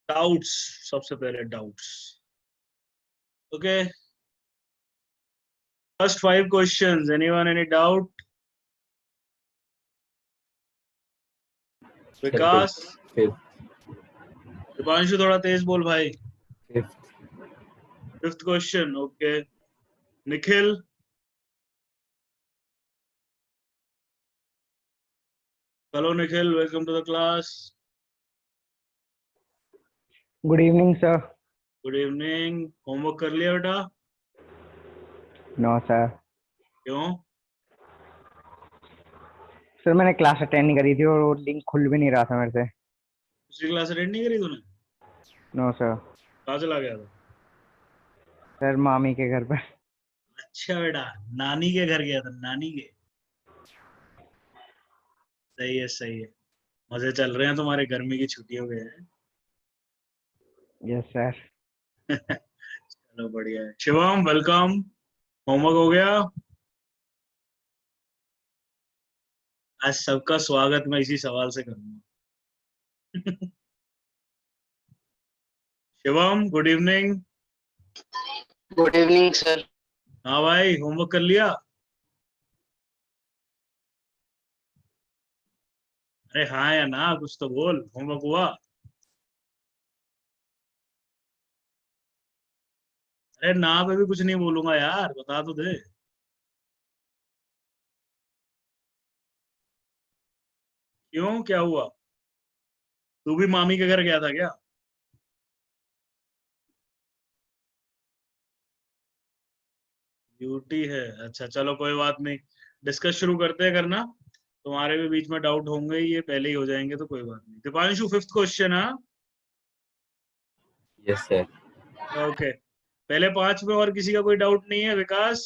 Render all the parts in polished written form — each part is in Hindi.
डाउट्स, सबसे पहले doubts. Okay, first 5 questions, anyone any doubt? Vikas, Deepanshu थोड़ा तेज बोल भाई। Fifth question, okay. Nikhil, hello Nikhil, welcome to the class. Good evening sir. Good evening. Homework कर लिया बेटा? No sir. क्यों? सर मैंने क्लास अटेंड नहीं करी थी और वो लिंक खुल भी नहीं रहा था मेरे से। दूसरी क्लास अटेंड नहीं करी तूने? No sir. कहाँ चला गया था? सर मामी के घर पर। अच्छा बेटा, नानी के घर गया था, नानी के। सही है सही है। मजे चल रहे हैं तुम्हारे, गर्मी की छुट्टियों के हैं। Yes sir. चलो बढ़िया है। शिवम, वेलकम। होमवर्क हो गया? आज सबका स्वागत मैं इसी सवाल से करूंगा। Shivam, good evening. Good evening sir. हाँ भाई, होमवर्क कर लिया? अरे हाँ या ना, कुछ तो बोल। होमवर्क हुआ? अरे ना पे भी कुछ नहीं बोलूंगा यार, बता तो दे। क्यों, क्या हुआ? तू भी मामी के घर गया था क्या? ड्यूटी है, अच्छा चलो कोई बात नहीं। डिस्कस शुरू करते हैं करना। तुम्हारे भी बीच में डाउट होंगे ही, ये पहले ही हो जाएंगे तो कोई बात नहीं। Deepanshu, fifth question. हाँ, यस सर। ओके। पहले 5 में और किसी का कोई डाउट नहीं है? Vikas,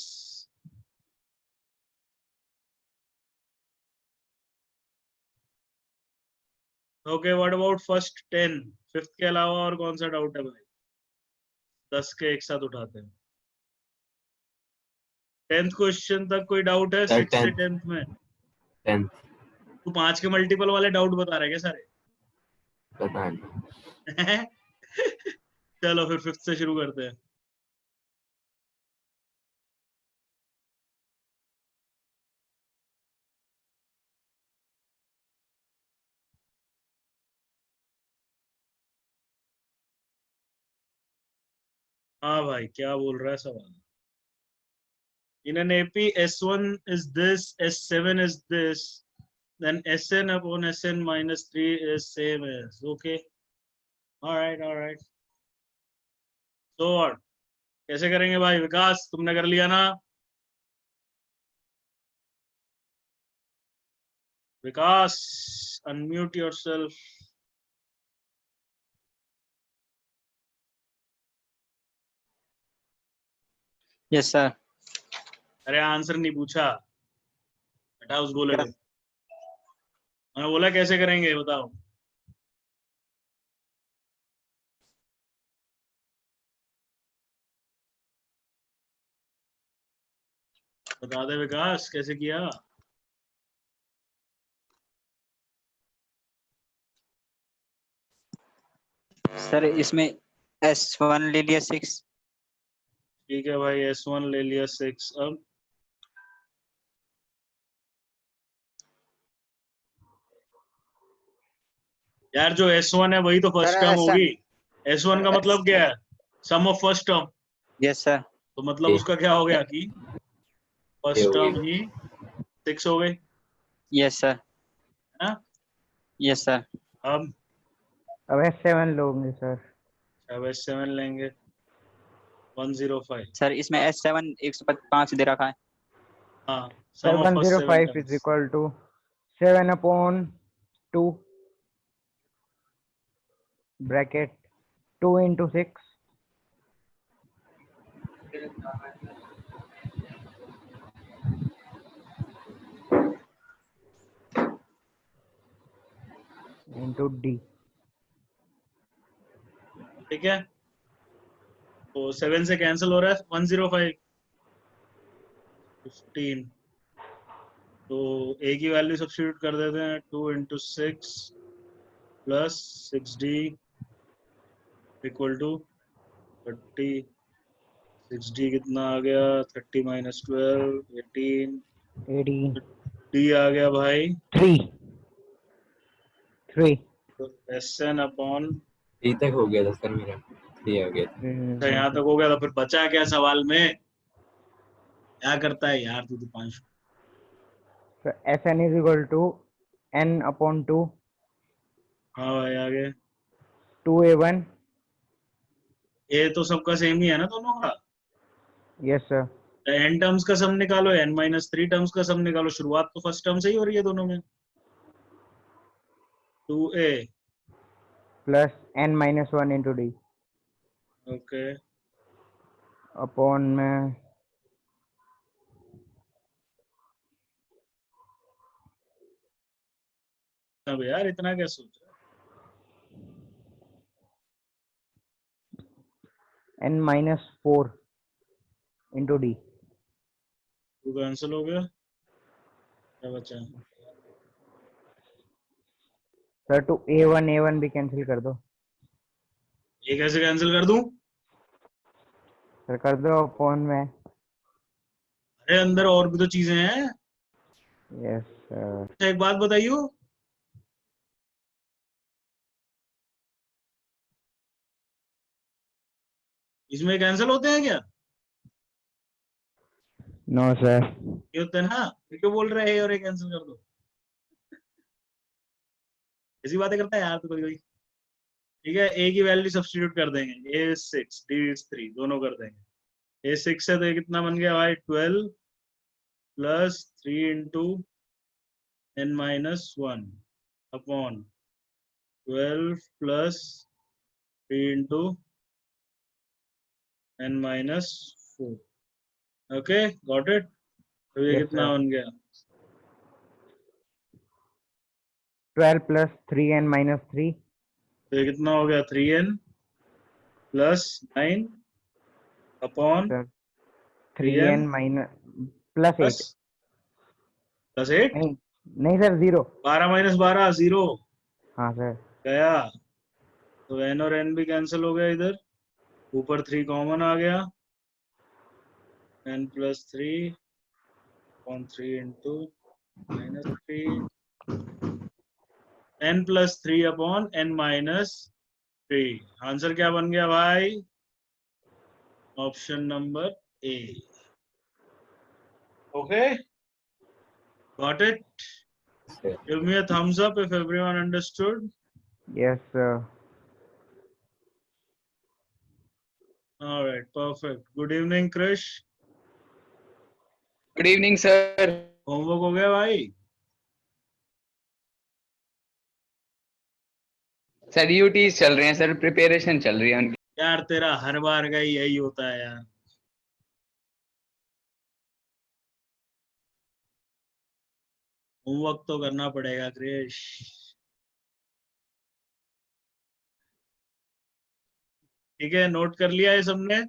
okay. What about first 10? Fifth के अलावा और कौन सा डाउट है भाई? 10 के एक साथ उठाते हैं। 10th क्वेश्चन तक कोई डाउट है? सर 6 से 10th में? 10th तू 5 के मल्टीपल वाले डाउट बता रहे क्या सारे? पता नहीं। चलो फिर फिफ्थ से शुरू करते हैं। हाँ भाई, क्या बोल रहा है सवाल? In an AP, S1 is this, S7 is this, then Sn upon Sn minus 3 is same as. Okay, all right. So what? कैसे करेंगे भाई? विकास, तुमने कर लिया ना? विकास, अनम्यूट योरसेल्फ। Yes sir. अरे आंसर नहीं पूछा, हटाओ उस गोले को। मैंने बोला कैसे करेंगे, बताओ। बता दे विकास, कैसे किया? सर इसमें S1 ले लिया 6। ठीक है भाई, S1 ले लिया 6। अब यार जो S1 है वही तो फर्स्ट टर्म होगी। S1 का मतलब क्या है? Sum of first term. Yes sir. तो मतलब उसका क्या हो गया कि फर्स्ट टर्म ही 6 हो गई, यस सर। है ना? Yes sir. अब S7 लोगे सर। अब S7 लेंगे 105। सर इसमें S7 105 दे रखा है। हाँ, sir sum of first 7 105 is terms. Equal to 7 upon 2 bracket 2 into 6 into D. ठीक है, तो 7 से कैंसिल हो रहा है 105, 15। तो ए की वैल्यू सब्स्टिट्यूट कर देते हैं, 2 into 6 plus 6D equal to 30, 6d कितना आ गया, 30 माइनस 12, 18, 18 d आ गया भाई 3 SN अपॉन। 3 तक हो गया था सर मेरा, 3 आ गया था। अच्छा यहाँ तक हो गया, तो फिर बचा क्या सवाल में? क्या करता है यार तू दीपांशु? तो Sn is equal to n upon 2 हाँ भाई आगे। 2a1. ये तो सबका सेम ही है ना दोनों का? Yes sir. n टर्म्स का सम निकालो, n-3 टर्म्स का सम निकालो। शुरुआत तो फर्स्ट टर्म से ही हो रही है दोनों में। 2a। Plus n minus 1 into d okay upon में अब यार इतना क्या सोच रहा है? n minus 4 into d. तू कैंसिल हो गया, क्या बचा? सर तो a1 भी कैंसिल कर दो। ये कैसे कैंसिल कर दूं? सर कर दो अपॉन में। अरे अंदर और भी तो चीजें हैं। Yes sir. अच्छा एक बात बताइयो, इसमें कैंसिल होते हैं क्या? No sir. ये होते हैं ना, फिर क्यों बोल रहे हैं और ये कैंसिल कर दो? ऐसी बातें करता है यार तो कोई कोई। ठीक है, ए की वैल्यू सब्स्टिट्यूट कर देंगे, a6 d3 दोनों कर देंगे। a6 है तो ये कितना बन गया भाई, 12 plus 3 into n-1 upon 12 plus 3 into n-4। Okay got it. तो ये यस कितना सर। बन गया? 12 plus 3n minus 3 तो ये कितना हो गया, 3n plus 9 upon sir 3n 3n minus plus 8 plus 8। नहीं नहीं सर 0। 12 माइनस 12 0 हाँ सर। गया। तो n और n भी कैंसिल हो गया इधर, ऊपर 3 कॉमन आ गया, n plus 3 upon 3 into -3, n plus 3 upon n-3। Answer क्या बन गया भाई? Option number A. Okay got it. Sir give me a thumbs up if everyone understood. Yes sir. Alright perfect. Good evening Krish. Good evening sir. Homework हो गया भाई? सर यूटी चल रहे हैं सर, प्रिपरेशन चल रही है उनकी। यार तेरा हर बार का ही यही होता है यार। होमवर्क तो करना पड़ेगा क्रिश। ठीक है, नोट कर लिया है सबने?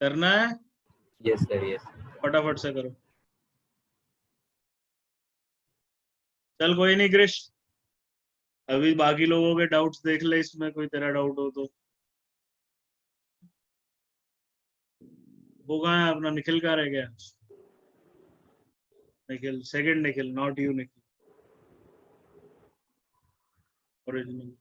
करना है, यस सर यस। फटाफट से करो। चल कोई नहीं क्रिश, अभी बाकी लोगों के डाउट्स देख ले, इसमें कोई तेरा डाउट हो तो। वो कहाँ है अपना निखिल? कहाँ रह गया Nikhil? Second Nikhil, not you Nikhil, original.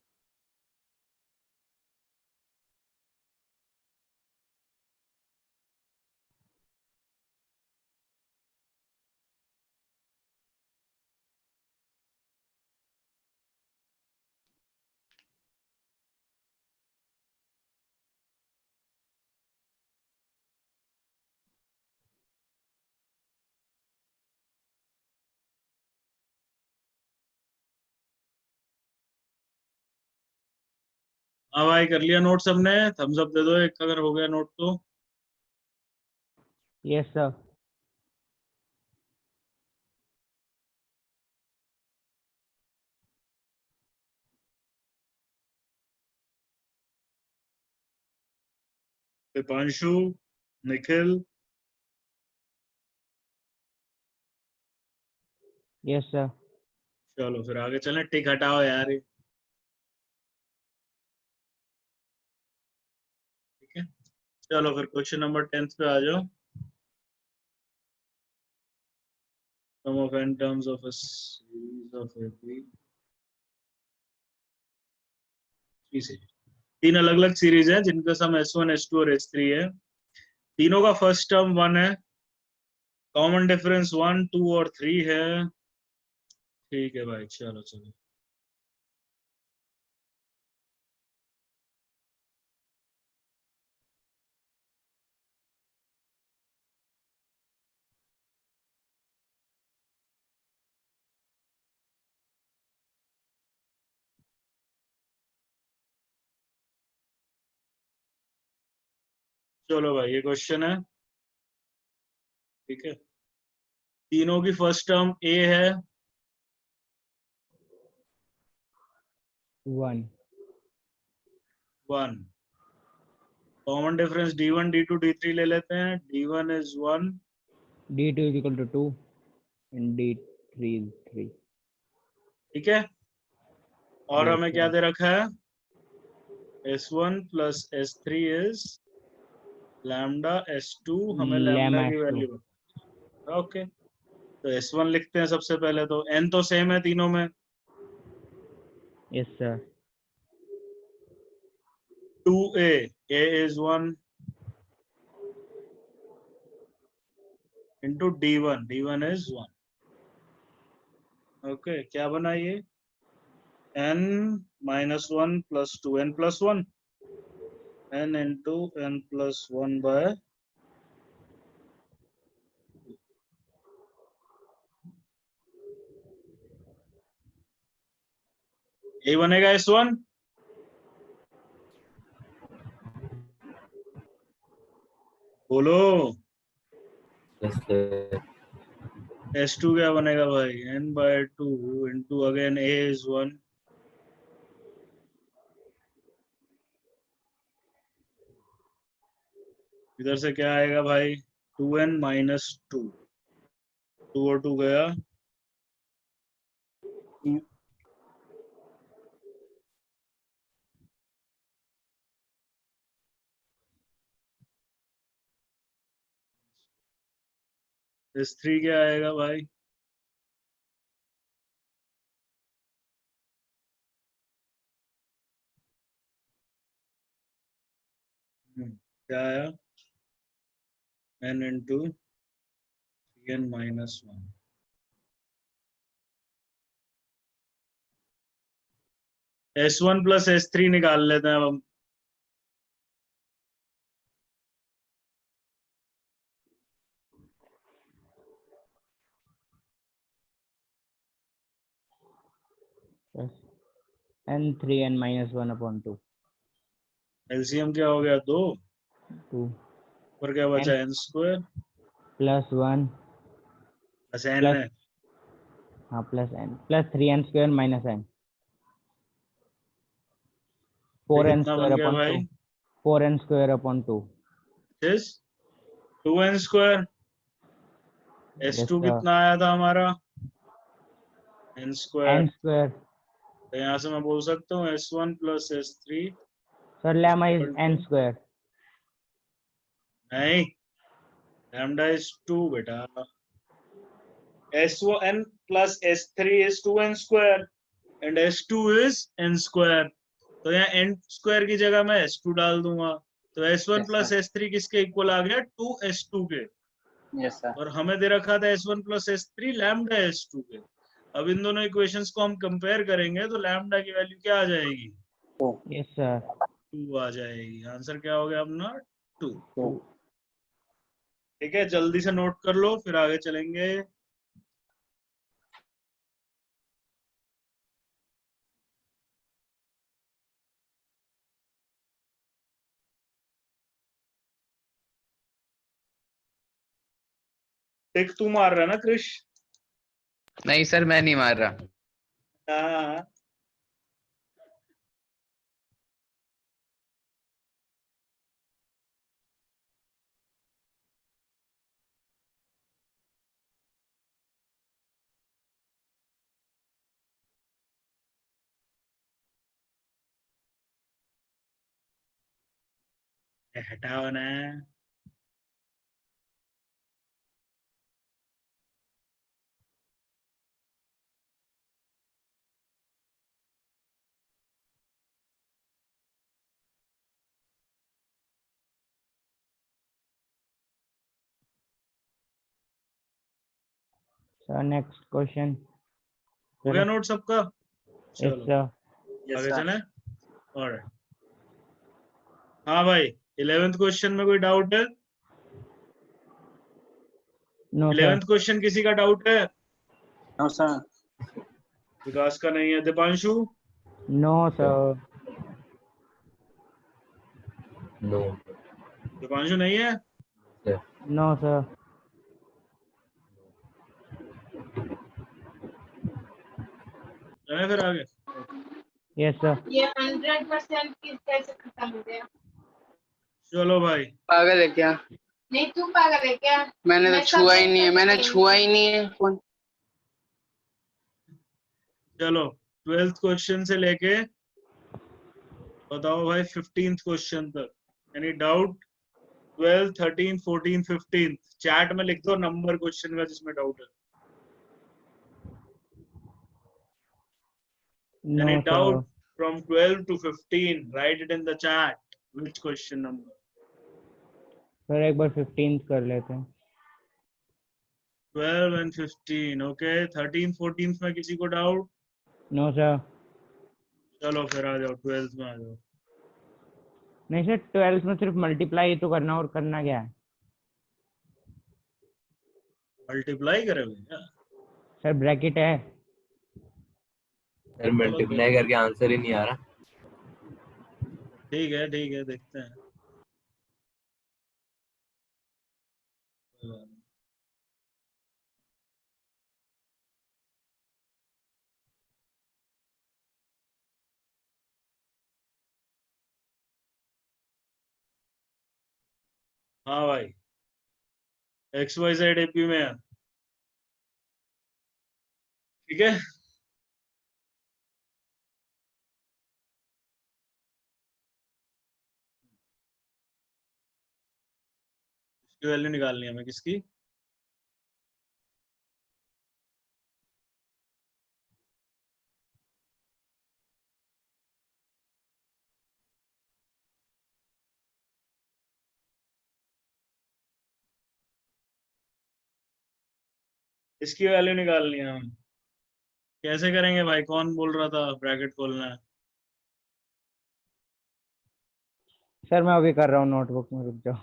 हाँ भाई कर लिया नोट सबने? थम्स अप दे दो एक अगर हो गया नोट तो। Yes sir. Deepanshu, Nikhil, yes sir. चलो फिर आगे चलें। टिक हटाओ यार। चलो फिर क्वेश्चन नंबर 10 पे आ जाओ. Sum of n terms of a series of AP. तीन अलग अलग सीरीज है जिनका सम S1, S2 और S3 है. तीनों का फर्स्ट टर्म 1 है. कॉमन डिफरेंस 1, 2 और 3 है. ठीक है भाई, चलो चलो. चलो भाई, ये क्वेश्चन है. ठीक है. तीनों की फर्स्ट टर्म A है. 1. 1. Common difference D1, D2, D3 ले लेते हैं. D1 is 1. D2 is equal to 2 and D3 is 3. ठीक है. और Yes, हमें क्या sir. दे रखा है? S1 plus S3 is lambda. S2 हमें लैम्डा Lemma की S2. वैल्यू. ओके. तो S1 लिखते हैं सबसे पहले. तो n तो सेम है तीनों में. Yes, sir. 2a. A is 1 into D1. D1 is 1. Okay. क्या बना ये? n minus 1 plus 2. n plus 1. n into n plus 1 by ये बनेगा S1. बोलो. Yes, sir. S2 क्या बनेगा भाई? n by 2 into again A is 1. इधर से क्या आएगा भाई? 2n minus 2. 2 और 2 गया. 2. S3 क्या आएगा भाई? क्या आया? n into 3n minus 1. S1 plus S3 निकाल लेते हैं अब हम. Yes. And 3n minus 1 upon 2. LCM क्या हो गया? 2. 2 और क्या बचा? n square plus 1 plus n plus है. plus n plus 3n square minus n. ये 4n कितना square बन गया upon भाई? 2. 4n square upon 2. Is 2n square. Yes, S2 sir. कितना आया था हमारा? n square. N square. तो यहाँ से मैं बोल सकता हूँ S1 plus S3. Sir, lemma is n square. नहीं, lambda is 2 बेटा. S1 plus S3 is 2n square and S2 is n square. तो यहाँ n स्क्वायर की जगह मैं S2 डाल दूंगा. तो S1 Yes, plus sir. S3 किसके इक्वल आ गया? 2S2 के. Yes, sir. और हमें दे रखा था S1 plus S3 lambda S2 के. अब इन दोनों इक्वेशंस को हम कंपेयर करेंगे तो लैम्डा की वैल्यू क्या आ जाएगी? Yes, sir. 2 आ जाएगी. आंसर क्या हो गया अपना? 2. 2. ठीक है, जल्दी से नोट कर लो फिर आगे चलेंगे. टिक तू मार रहा है ना क्रिश? नहीं सर, मैं नहीं मार रहा. हाँ. हटाओ ना। Sir next question. हो गया नोट सबका? यस चलो सर। Yes, आगे sir. चले। ऑलराइट। हाँ भाई, 11th क्वेश्चन में कोई डाउट है? No sir. 11th क्वेश्चन किसी का डाउट है? No, sir. विकास का नहीं है। Deepanshu? No sir. No Deepanshu नहीं है? सर। No sir. चले फिर आगे। Yes sir. ये 100% किस कैसे खत्म हो गया? चलो भाई, पागल है क्या? नहीं तू पागल है क्या? मैंने मैं तो छुआ ही सब नहीं है, मैंने देखकर छुआ ही नहीं है फोन। चलो 12th क्वेश्चन से लेके बताओ भाई 15th क्वेश्चन तक। Any doubt? 12, 13, 14, 15 चैट में लिख दो नंबर क्वेश्चन का जिसमें डाउट है। No Any sir. doubt from 12 to 15? Write it in the chat. Which question number? Sir एक बार 15 कर लेते हैं। 12 and 15. Okay. 13, 14 में किसी को डाउट? No sir. चलो फिर आ जाओ 12th में आ जाओ। नहीं सर 12th में सिर्फ मल्टीप्लाई तो करना, और करना क्या है? मल्टीप्लाई करोगे क्या? सर ब्रैकेट है। सर मल्टीप्लाई करके आंसर ही नहीं आ रहा। ठीक है देखते हैं। हाँ भाई, XYZ AP में है। ठीक है। इसकी वैल्यू निकालनी है हमें। किसकी? इसकी वैल्यू निकालनी है हमें। कैसे करेंगे भाई? कौन बोल रहा था ब्रैकेट खोलना है? सर मैं अभी कर रहा हूँ, नोटबुक में रुक जाओ।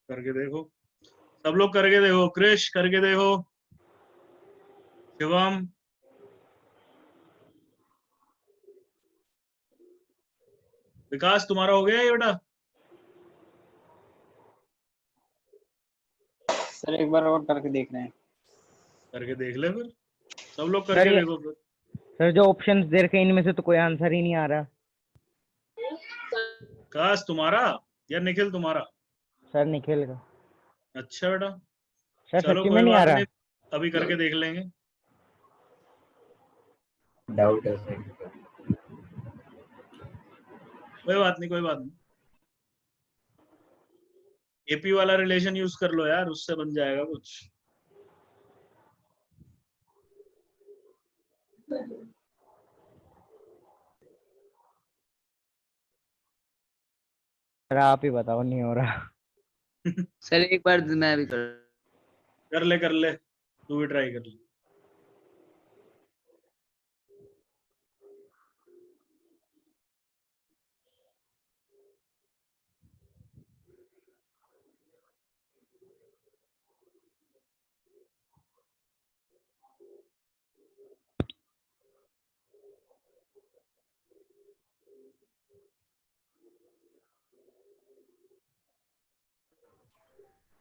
करके देखो, सब लोग करके देखो। क्रिश करके देखो। शिवम? विकास तुम्हारा हो गया ये बेटा? सर एक बार और करके देख रहे हैं। करके देख ले फिर। सब लोग सर करके ये देखो फिर। सर जो ऑप्शंस दे रखे हैं इनमें से तो कोई आंसर ही नहीं आ रहा। विकास तुम्हारा या निखिल तुम्हारा? सर निखिल का। अच्छा बेटा, सर चलो सच्ची में कोई नहीं आ बात रहा। नहीं, अभी करके देख लेंगे। डाउट है सर। कोई बात नहीं, कोई बात नहीं। एपी वाला रिलेशन यूज कर लो यार, उससे बन जाएगा कुछ। सर आप ही बताओ, नहीं हो रहा। सर एक बार मैं भी कर। कर ले तू भी ट्राई कर ले।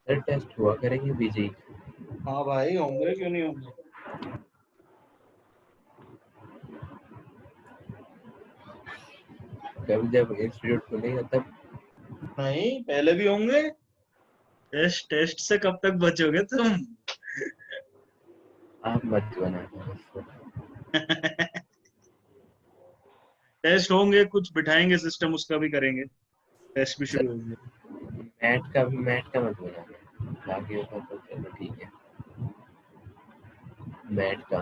सर टेस्ट हुआ करेंगे बीजी। हाँ भाई होंगे, क्यों नहीं होंगे। कब जब इंस्टीट्यूट खुलेगा तब। नहीं, पहले भी होंगे। टेस्ट से कब तक बचोगे तुम? आप मत बनाना। टेस्ट होंगे, कुछ बिठाएंगे सिस्टम, उसका भी करेंगे। टेस्ट भी शुरू हो गया। मैट का मत बनाना, बाकी का तो चलो ठीक है। मैट का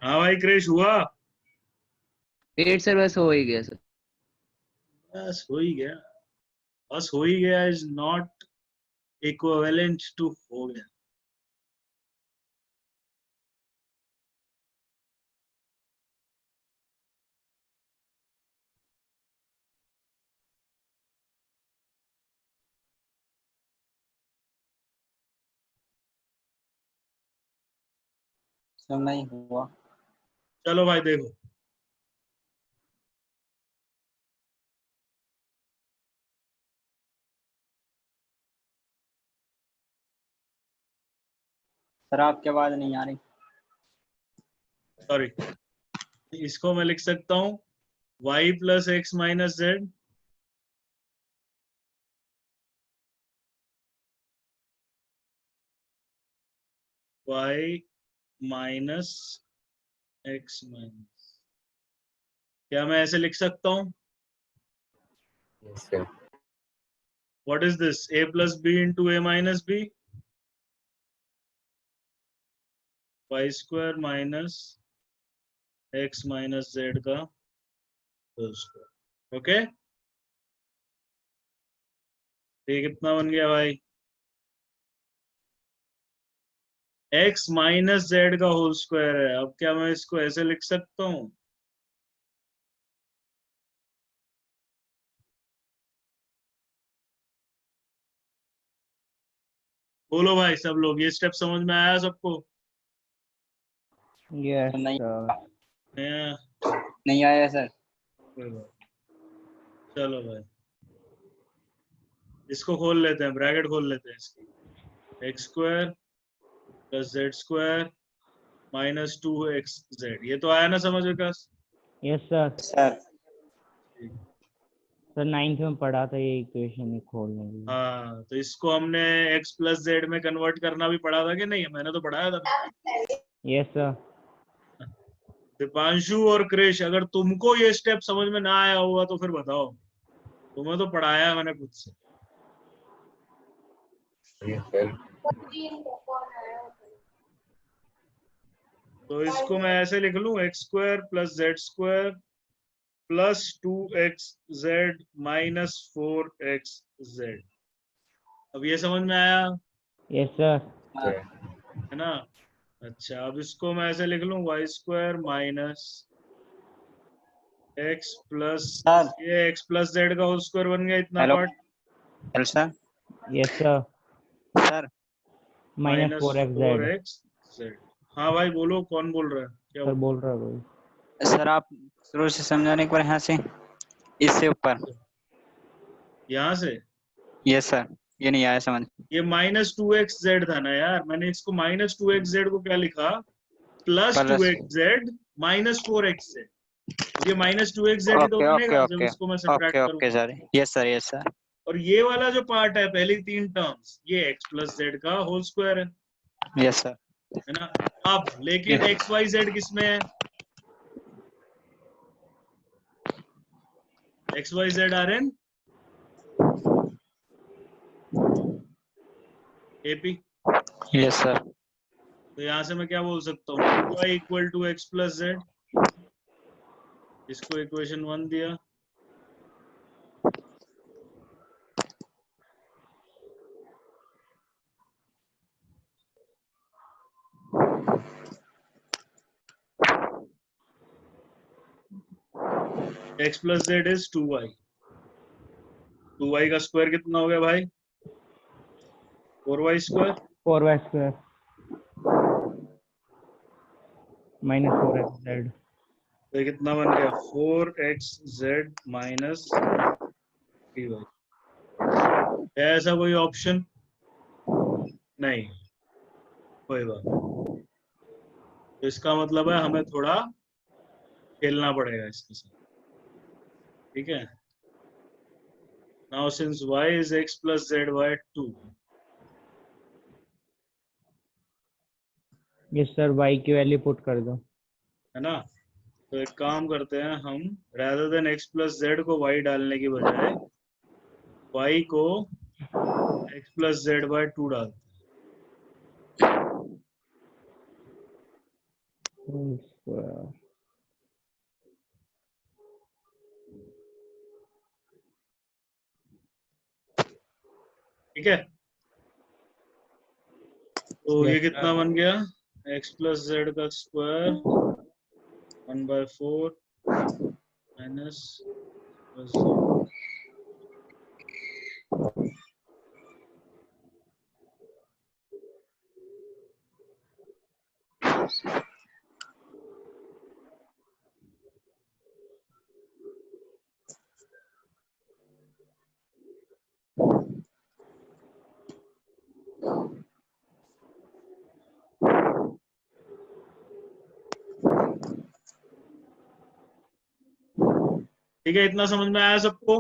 हाँ भाई क्रेश हुआ, वेट सर बस हो ही गया सर। बस हो ही गया, बस हो ही गया इज नॉट इक्विवेलेंट टू हो गया। सर नहीं हुआ। चलो भाई देखो, सर आपकी आवाज नहीं आ रही। सॉरी, इसको मैं लिख सकता हूँ y plus X minus Z y minus X minus, क्या मैं ऐसे लिख सकता हूँ? Yes sir. What is this, a plus B into a minus B, Y square minus X minus Z का होल स्क्वायर। ओके, ये कितना बन गया भाई? x माइनस जेड का होल स्क्वायर है। अब क्या मैं इसको ऐसे लिख सकता हूँ? बोलो भाई सब लोग, ये स्टेप समझ में आया सबको? Yes, नहीं sir. नया? नहीं आया सर। कोई बात नहीं। चलो भाई इसको खोल लेते हैं, ब्रैकेट खोल लेते हैं इसकी, x square plus z square minus 2xz, ये तो आया ना समझ विकास? Yes, sir. Sir sir 9th में पढ़ा था ये इक्वेशन ही खोलने के लिए। हाँ, तो इसको हमने x प्लस जेड में कन्वर्ट करना भी पढ़ा था कि नहीं? मैंने तो पढ़ाया था। Yes, sir. दीपांशु और क्रिश, अगर तुमको ये स्टेप समझ में ना आया होगा तो फिर बताओ, तुम्हें तो पढ़ाया है मैंने खुद से। Yes sir. तो इसको मैं ऐसे लिख लूं, x square plus z square plus 2xz minus 4xz। अब ये समझ में आया Yes, sir. सर है ना? अच्छा, अब इसको मैं ऐसे लिख लूं, Y square minus X plus, sir ये एक्स प्लस जेड का होल स्क्वायर बन गया इतना hello part, hello sir. Yes, sir. Sir minus minus 4xz. 4xz। हाँ भाई बोलो, कौन बोल रहा है? क्या सर बोल बोल रहा है कोई? सर आप शुरू से समझाने एक बार यहाँ से, इससे ऊपर। यहाँ से? यस सर, ये नहीं आया समझ। ये माइनस 2xz था ना यार, मैंने इसको माइनस 2xz को क्या लिखा, plus plus 2xz minus 4xz। ये माइनस 2xz ही तो ओके बनेगा ओके जब ओके इसको मैं सब्ट्रैक्ट ओके ओके करूंगा। Sir. Yes sir yes sir. और ये वाला जो पार्ट है, पहली 3 टर्म्स, ये x प्लस जेड का होल स्क्वायर यस सर। है ना? अब लेकिन एक्स वाई जेड किसमें है? X Y Z are in AP. Yes sir. तो यहां से मैं क्या बोल सकता हूँ, 2y equal to x plus Z, इसको इक्वेशन 1 दिया। x plus Z is 2y, 2y का स्क्वायर कितना हो गया भाई? 4y square 4y square minus 4xz. तो ये कितना बन गया? 4xz minus 3y। है ऐसा कोई ऑप्शन? नहीं, कोई बात नहीं। तो इसका मतलब है हमें थोड़ा खेलना पड़ेगा इसके साथ, ठीक है? Now since y is x plus z by 2, Yes, sir. y की वैल्यू पुट कर दो. है ना? तो एक काम करते हैं हम, rather than x plus z को y डालने की बजाय y को x plus z by 2 डालते whole square. हैं, ठीक है? तो ये Yes, कितना बन गया? x plus z का स्क्वायर 1/4 माइनस plus z. ठीक है, इतना समझ में आया सबको?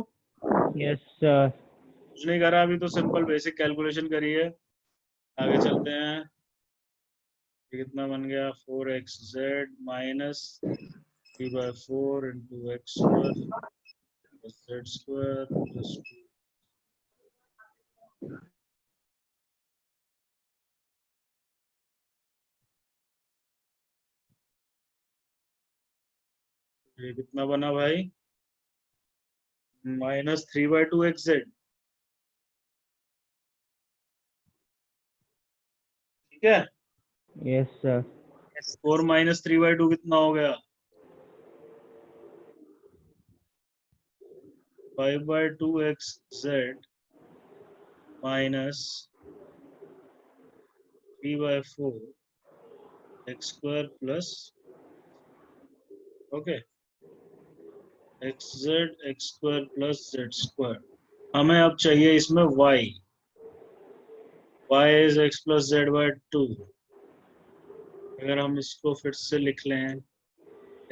yes, sir. कुछ नहीं करा अभी तो, सिंपल बेसिक कैलकुलेशन करिए, आगे चलते हैं। ये कितना बन गया? 4xz minus 3/4 into x square plus z square plus 2। ये कितना बना भाई? माइनस 3/2xz, ठीक है? Yes, sir. 4 माइनस 3/2 कितना हो गया? 5/2xz minus 3/4 x square plus, okay, x square plus z square. हमें अब चाहिए इसमें y is x plus z by 2। अगर हम इसको फिर से लिख लें,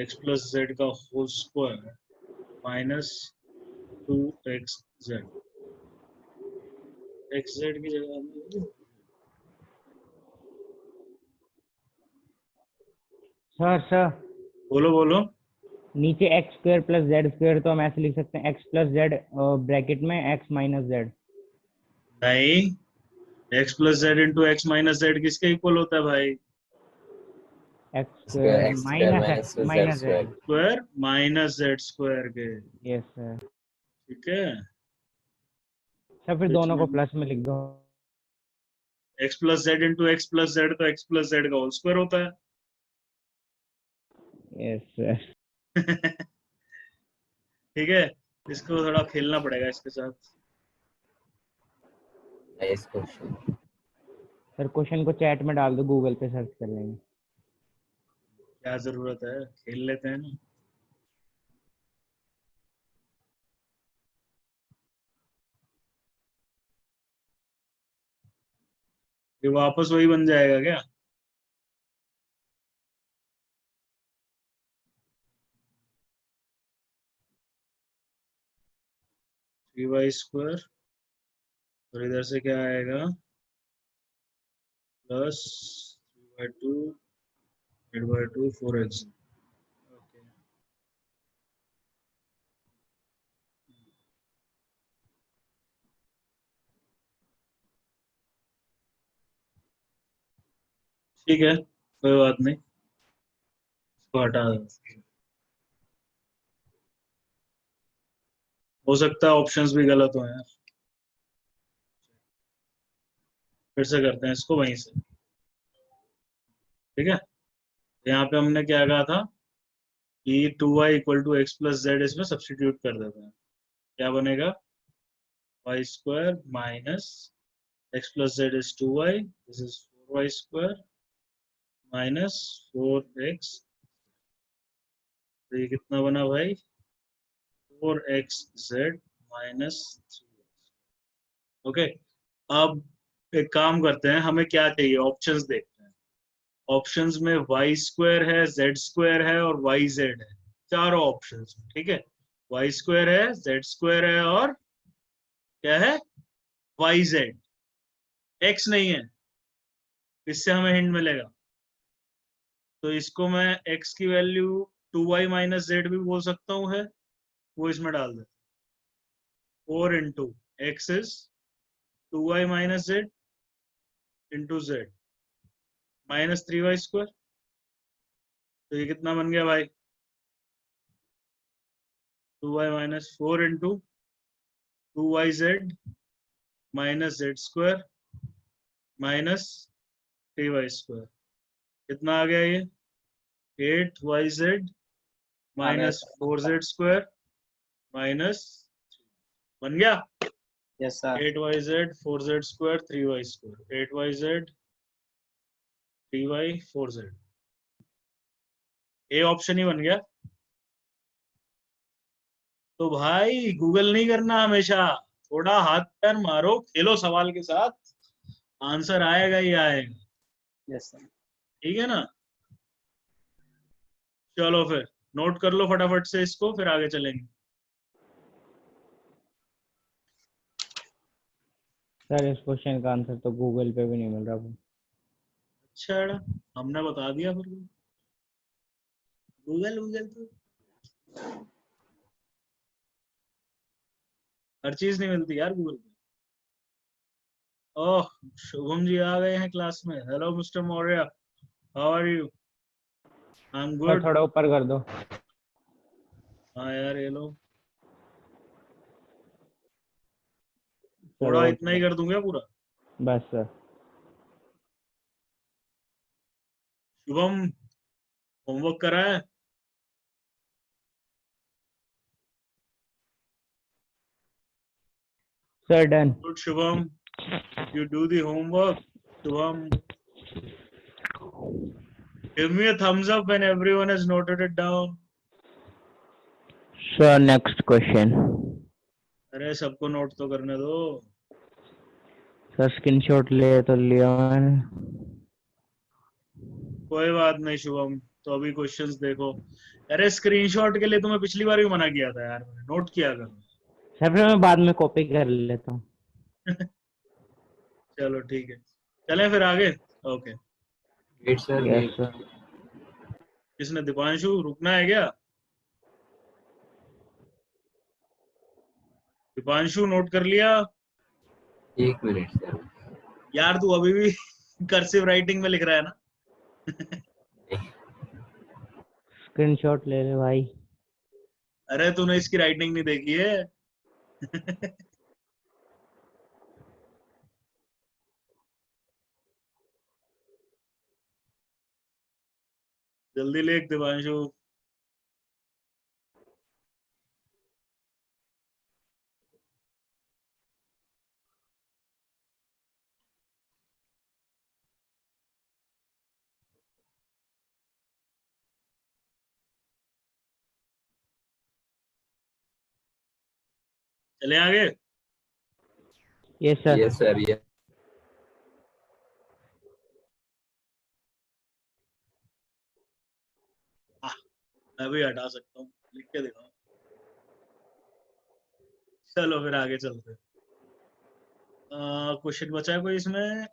x प्लस जेड का whole square minus 2xz, xz की जगह में सर बोलो बोलो। नीचे x square plus z square, तो हम ऐसे लिख सकते हैं एक्स प्लस जेड ब्रैकेट में एक्स माइनस जेड। नहीं, x plus Z into x minus Z किसके इक्वल होता है भाई? X square x square minus minus x z minus square. Z. Square minus Z square के, यस सर। ठीक है? सर फिर Which दोनों को means प्लस में लिख दो। x plus Z into x plus Z, तो x प्लस जेड का होल स्क्वायर होता है। Yes sir. ठीक है, इसको थोड़ा खेलना पड़ेगा इसके साथ। Nice question. सर क्वेश्चन को चैट में डाल दो, गूगल पे सर्च कर लेंगे। क्या जरूरत है, खेल लेते हैं ना। ये वापस वही बन जाएगा क्या? थ्री वाई स्क्वायर, और इधर से क्या आएगा? Plus 3/2 8/2 4x। ओके, ठीक है, कोई बात नहीं, इसको हटा दो। हो सकता है ऑप्शंस भी गलत हो यार, फिर से करते हैं इसको वहीं से, ठीक है? यहाँ पे हमने क्या कहा था कि 2y equal to x plus z, इसमें सब्स्टिट्यूट कर देते हैं। क्या बनेगा? y square minus x plus z is 2y, this is 4y square minus 4x। तो ये कितना बना भाई? 4xz minus 3x। ओके, अब एक काम करते हैं, हमें क्या चाहिए? ऑप्शंस देखते हैं। ऑप्शंस में y स्क्वायर है, z स्क्वायर है और yz है, चारों ऑप्शंस, ठीक है? y स्क्वायर है, z स्क्वायर है और क्या है? yz, x नहीं है। इससे हमें हिंट मिलेगा। तो इसको मैं x की वैल्यू 2y माइनस जेड भी बोल सकता हूँ है, वो इसमें डाल दे। 4 into x is 2y minus Z into Z minus 3y square. तो ये कितना बन गया भाई? 2y minus 4 into 2yz minus Z square minus 3y square. कितना आ गया ये? 8yz minus 4z square minus, बन गया? Yes sir. 8yz 4z square 3y square, 8yz 3y 4z, A option ही बन गया। तो भाई गूगल नहीं करना हमेशा, थोड़ा हाथ पैर मारो, खेलो सवाल के साथ, आंसर आएगा ही आएगा। Yes sir. ठीक है ना? चलो फिर नोट कर लो फटाफट से इसको, फिर आगे चलेंगे। सर इस क्वेश्चन का आंसर तो गूगल पे भी नहीं मिल रहा। अच्छा एड़ा, हमने बता दिया फिर। गूगल गूगल तो हर चीज नहीं मिलती यार गूगल पे। ओह, शुभम जी आ गए हैं क्लास में। Hello mister Maurya, how are you? I am sir good. थोड़ा ऊपर कर दो। हाँ यार ये लो, सर थोड़ा और इतना ही कर दूंगा पूरा। बस सर। शुभम, होमवर्क करा है? Sir done. Good Shubham, you do the homework. Shubham, give me a thumbs up when everyone has noted it down. Sir next question. अरे सबको नोट तो करने दो। सर स्क्रीनशॉट ले तो लिया मैंने। कोई बात नहीं शुभम, तो अभी क्वेश्चंस देखो। अरे स्क्रीनशॉट के लिए तुम्हें पिछली बार भी मना किया था यार, नोट किया कर। सर फिर मैं बाद में कॉपी कर लेता हूँ। चलो ठीक है, चलें फिर आगे। Okay, wait sir, yes wait. Sir. किसने? दीपांशु, रुकना है क्या? दीपांशु नोट कर लिया? 1 मिनट सर। यार तू अभी भी कर्सिव राइटिंग में लिख रहा है ना? स्क्रीनशॉट ले ले भाई। अरे तूने इसकी राइटिंग नहीं देखी है? जल्दी लिख दीपांशु। चले आगे। Yes sir. Yes sir, yes. मैं भी हटा सकता हूँ, लिख के दिखाओ। चलो फिर आगे चलते। क्वेश्चन बचा है कोई इसमें?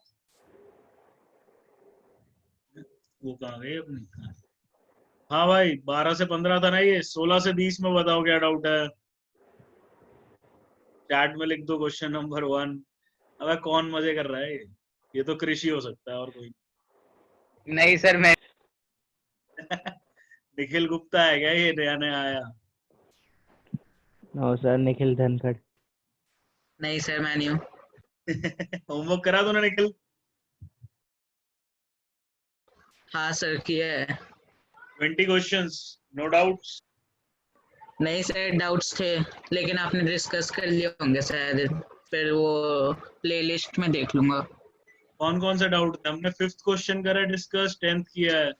वो कहाँ गई अपनी? हाँ भाई, 12 से 15 था ना ये, 16 से 20 में बताओ क्या डाउट है। चैट में लिख दो क्वेश्चन नंबर 1। अबे कौन मजे कर रहा है ये तो कृषि हो सकता है और कोई। नहीं सर मैं निखिल गुप्ता है क्या ये नया नया आया? No sir Nikhil Dhankhar. नहीं सर मैं नहीं हूँ। होमवर्क करा तूने निखिल? हाँ सर किया है। 20 क्वेश्चंस, नो डाउट्स? नहीं सर डाउट्स थे, लेकिन आपने डिस्कस कर लिए होंगे शायद, फिर वो प्लेलिस्ट में देख लूंगा। कौन कौन से डाउट थे? हमने 5th क्वेश्चन करा डिस्कस, 10th किया है।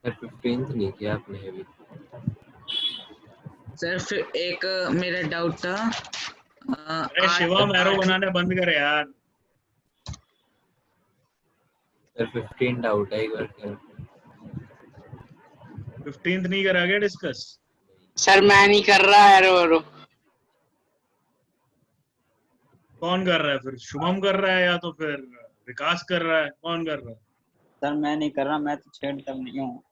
सर 15th नहीं किया आपने अभी। सर फिर एक मेरा डाउट था। अरे शिवम, एरो बनाने बंद करे यार। सर 15 डाउट है, एक बार कर। 15th नहीं करा गया डिस्कस? सर मैं नहीं कर रहा है रो। कौन कर रहा है फिर? शुभम कर रहा है या तो फिर विकास कर रहा है? कौन कर रहा है? सर मैं नहीं कर रहा, मैं तो छेड़ता नहीं हूँ।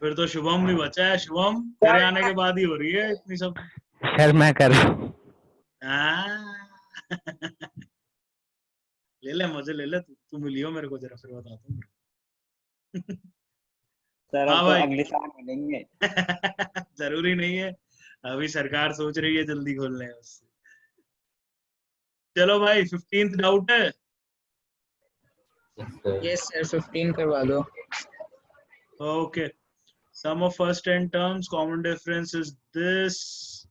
फिर तो शुभम भी बचा है। शुभम तेरे आने के बाद ही हो रही है इतनी सब। सर मैं कर रहा हूँ। हाँ। ले ले मजे ले ले, तू मिलियो मेरे को जरा, फिर बताता हूँ। सर हाँ अब तो भाई। अगले साल मिलेंगे। जरूरी नहीं है, अभी सरकार सोच रही है जल्दी खोलने है उससे। चलो भाई 15th डाउट है। यस सर 15 करवा दो। Okay. Sum of first 10 terms, common difference is this.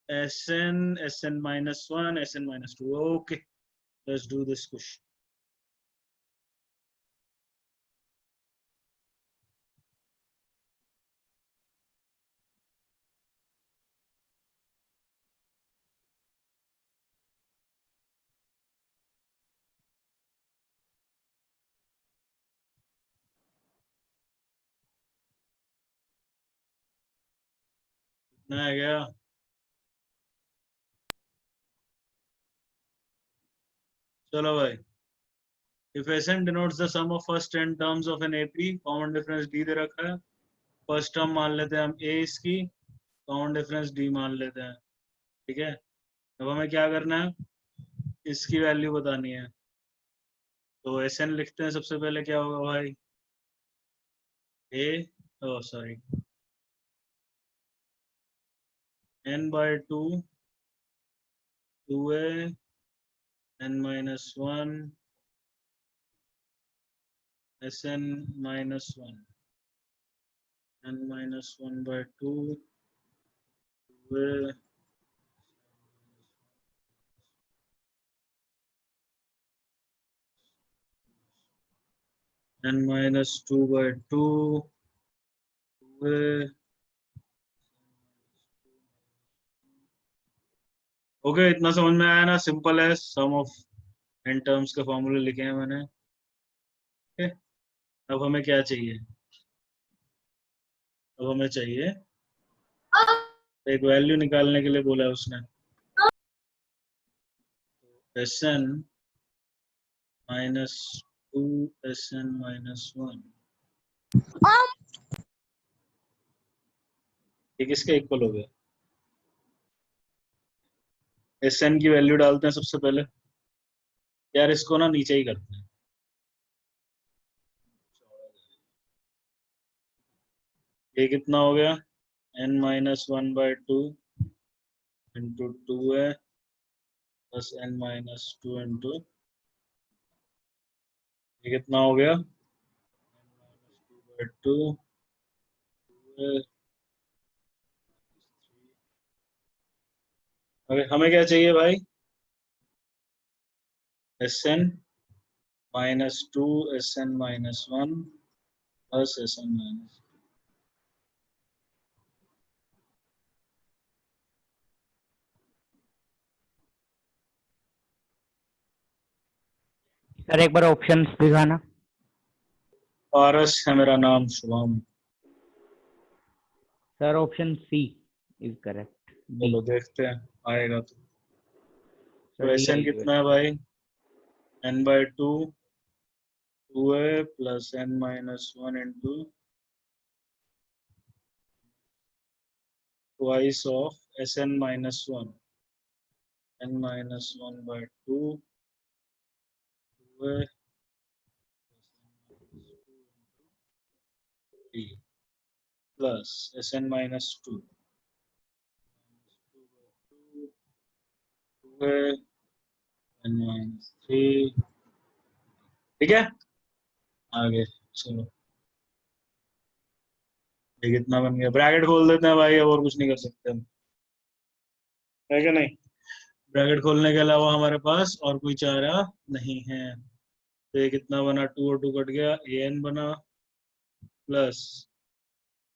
Sn minus 1, Sn minus 2. Okay. Let's do this question. कितना आ गया? चलो भाई। If Sn denotes the sum of first 10 terms of an AP, common difference D दे रखा है। फर्स्ट टर्म मान लेते हैं हम A इसकी, कॉमन डिफरेंस D मान लेते हैं। ठीक है, अब हमें क्या करना है, इसकी वैल्यू बतानी है। तो Sn लिखते हैं, सबसे पहले क्या होगा भाई, A, oh sorry, n by 2, 2a, n minus 1, Sn minus 1, n minus 1 by 2, 2a, n minus 2 by 2, 2a. Okay, इतना समझ में आया ना? सिंपल है, सम ऑफ एन टर्म्स के फॉर्मूले लिखे हैं मैंने। ओके, अब हमें क्या चाहिए, अब हमें चाहिए एक वैल्यू निकालने के लिए बोला है उसने, Sn minus 2, Sn minus 1, ये किसके इक्वल हो गया? Sn की वैल्यू डालते हैं सबसे पहले। यार इसको ना नीचे ही करते हैं। ये कितना हो गया, n minus 1 by 2 into 2a plus n minus 2 into, ये कितना हो गया, n minus 2 by 2, 2a। हमें क्या चाहिए भाई, Sn minus 2, Sn minus 1 plus Sn minus 2। Sir एक बार ऑप्शंस दिखाना। पारस है मेरा नाम, Shubham. Sir option C is correct. चलो देखते हैं आएगा तो। तो Sn सर कितना है भाई, n by 2, 2a plus n minus 1 into twice of Sn minus 1, n minus 1 by 2, 2a plus Sn minus 2, 2a n minus 3। ठीक है, आगे चलो। ये कितना बन गया, ब्रैकेट खोल देते हैं भाई, अब और कुछ नहीं कर सकते हम, है क्या नहीं? ब्रैकेट खोलने के अलावा हमारे पास और कोई चारा नहीं है। तो ये कितना बना, 2 और 2 कट गया, an बना plus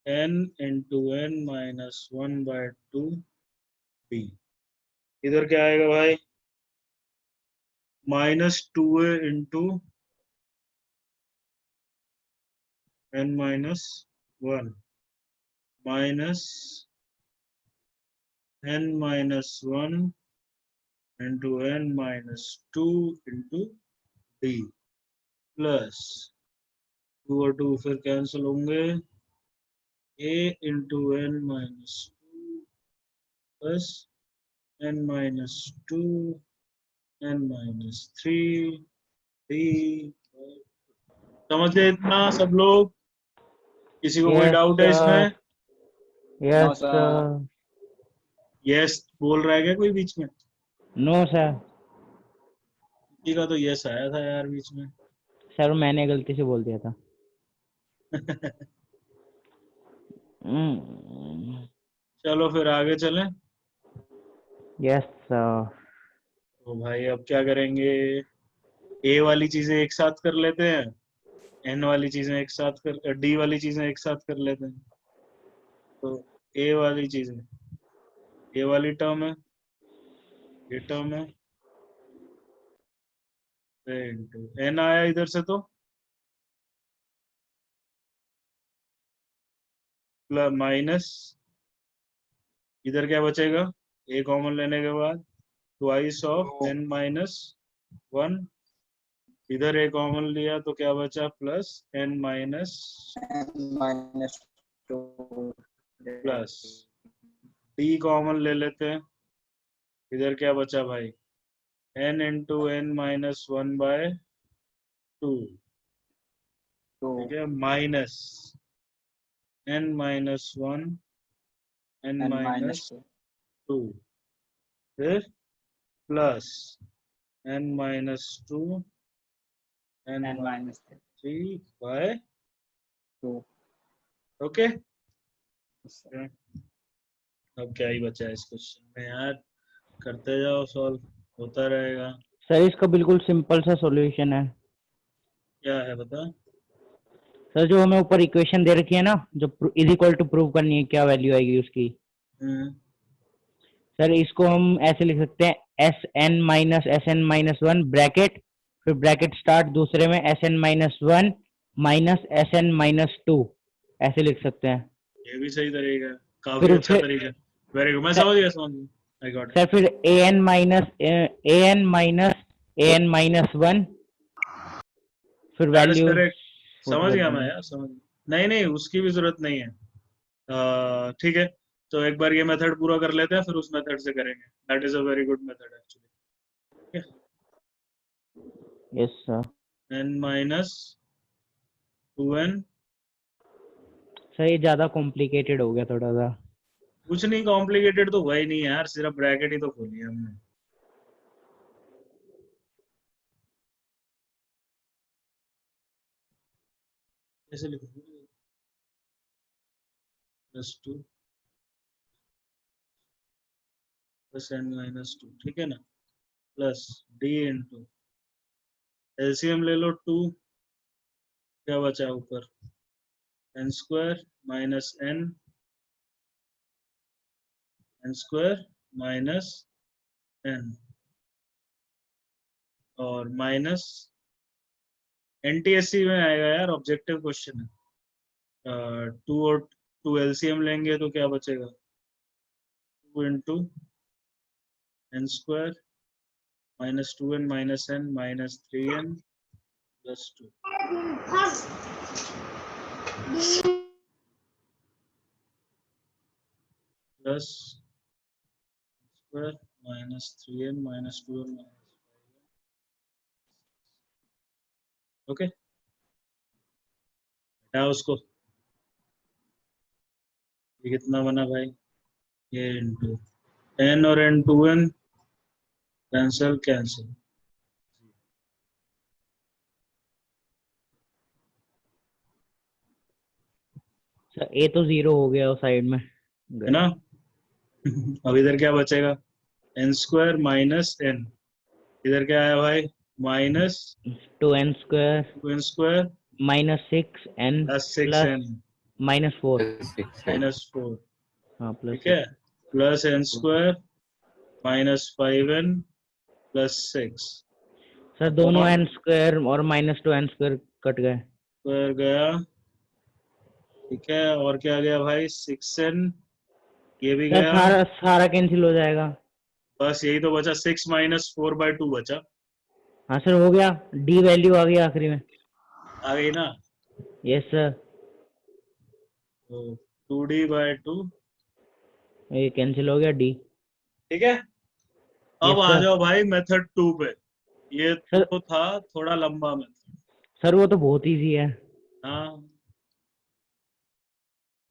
n into n minus 1 by 2 b। इधर क्या आएगा भाई, minus 2a into n minus 1 minus n minus 1 into n minus 2 into d plus 2 और 2 फिर कैंसिल होंगे, a into n minus 2 plus n minus 2 n minus 3 d। समझ गए इतना सब लोग? किसी को कोई Yes, डाउट है इसमें? yes, sir. sir. यस बोल रहा है क्या कोई बीच में? No, sir. किसी का तो यस आया था यार बीच में। सर मैंने गलती से बोल दिया था। चलो फिर आगे चलें। Yes sir. तो भाई अब क्या करेंगे? ए वाली चीजें एक साथ कर लेते हैं, एन वाली चीजें एक साथ कर, डी वाली चीजें एक साथ कर लेते हैं। तो ए वाली चीजें, ए वाली टर्म है, ये टर्म है, इनटू एन आया इधर से तो प्लस माइनस, इधर क्या बचेगा? ए कॉमन लेने के बाद ट्वाइस ऑफ एन माइनस 1, इधर ए कॉमन लिया तो क्या बचा? Plus n minus minus 2 plus d common ले लेते हैं, इधर क्या बचा भाई? n इंटू एन माइनस 1/2, ठीक है, minus n minus 1 n n minus minus 2 2, फिर plus n minus 2 n n minus 3/2। 2 okay, अब क्या ही बचा है इस क्वेश्चन में यार, करते जाओ, सॉल्व होता रहेगा। सर इसका बिल्कुल सिंपल सा सॉल्यूशन है। क्या है बता? सर जो हमें ऊपर इक्वेशन दे रखी है ना, जो इज इक्वल टू प्रूव करनी है, क्या वैल्यू आएगी उसकी। सर इसको हम ऐसे लिख सकते हैं, s n minus s n minus 1 bracket, फिर ब्रैकेट स्टार्ट दूसरे में s n minus 1 minus s n minus 2, ऐसे लिख सकते हैं। ये भी सही तरीका है, काफी फिर अच्छा तरीका। वेरी गुड, मैं समझ गया, समझ गया, आई गॉट सर फिर ए एन माइनस 1, फिर इट। वैल्यू करेक्ट, समझ गया मैं यार, समझ गया। नहीं नहीं, उसकी भी जरूरत नहीं है। ठीक है, तो एक बार ये मेथड पूरा कर लेते हैं, फिर उस मेथड से करेंगे। That is a very good method actually. Yes sir. n minus 2n, sir ये ज्यादा कॉम्प्लिकेटेड हो गया थोड़ा सा। कुछ नहीं कॉम्प्लिकेटेड तो हुआ ही नहीं यार, सिर्फ ब्रैकेट ही तो खोली हमने। कैसे लिखोगे? +2 प्लस n माइनस 2, ठीक है ना, प्लस d इंटू एलसीएम ले लो 2, क्या बचा ऊपर? n square minus n square minus n, और माइनस एनटीएससी में आएगा यार, ऑब्जेक्टिव क्वेश्चन है। 2 और 2 एलसीएम लेंगे तो क्या बचेगा? 2 into n square minus 2n minus n minus 3n plus 2, plus square minus 3n minus 2n minus 5n। Okay, हटाओ उसको। ये कितना बना भाई? ये इंटू n और n 2n cancel cancel, sir ए तो 0 हो गया उस साइड में, है ना। अब इधर क्या बचेगा? n स्क्वायर माइनस n, इधर क्या आया भाई? Minus 2n square 2n square minus 6n plus plus 6n minus 4, minus 4, हाँ प्लस ठीक है, plus n square minus 5n plus 6। Sir दोनों n स्क्वायर और माइनस 2n स्क्वायर कट गए। स्क्वायर गया, ठीक है, और क्या गया भाई? 6n, ये भी सर गया, सारा कैंसिल हो जाएगा। बस यही तो बचा, 6 माइनस 4/2 बचा। हाँ सर हो गया, डी वैल्यू आ गई आखिरी में। आ गई ना? Yes sir. तो 2d/2। ये कैंसिल हो गया डी। ठीक है, अब Yes, आ sir. जाओ भाई मेथड 2 पे। ये Sir. तो था थोड़ा लंबा मेथड। सर वो तो बहुत इजी है। हाँ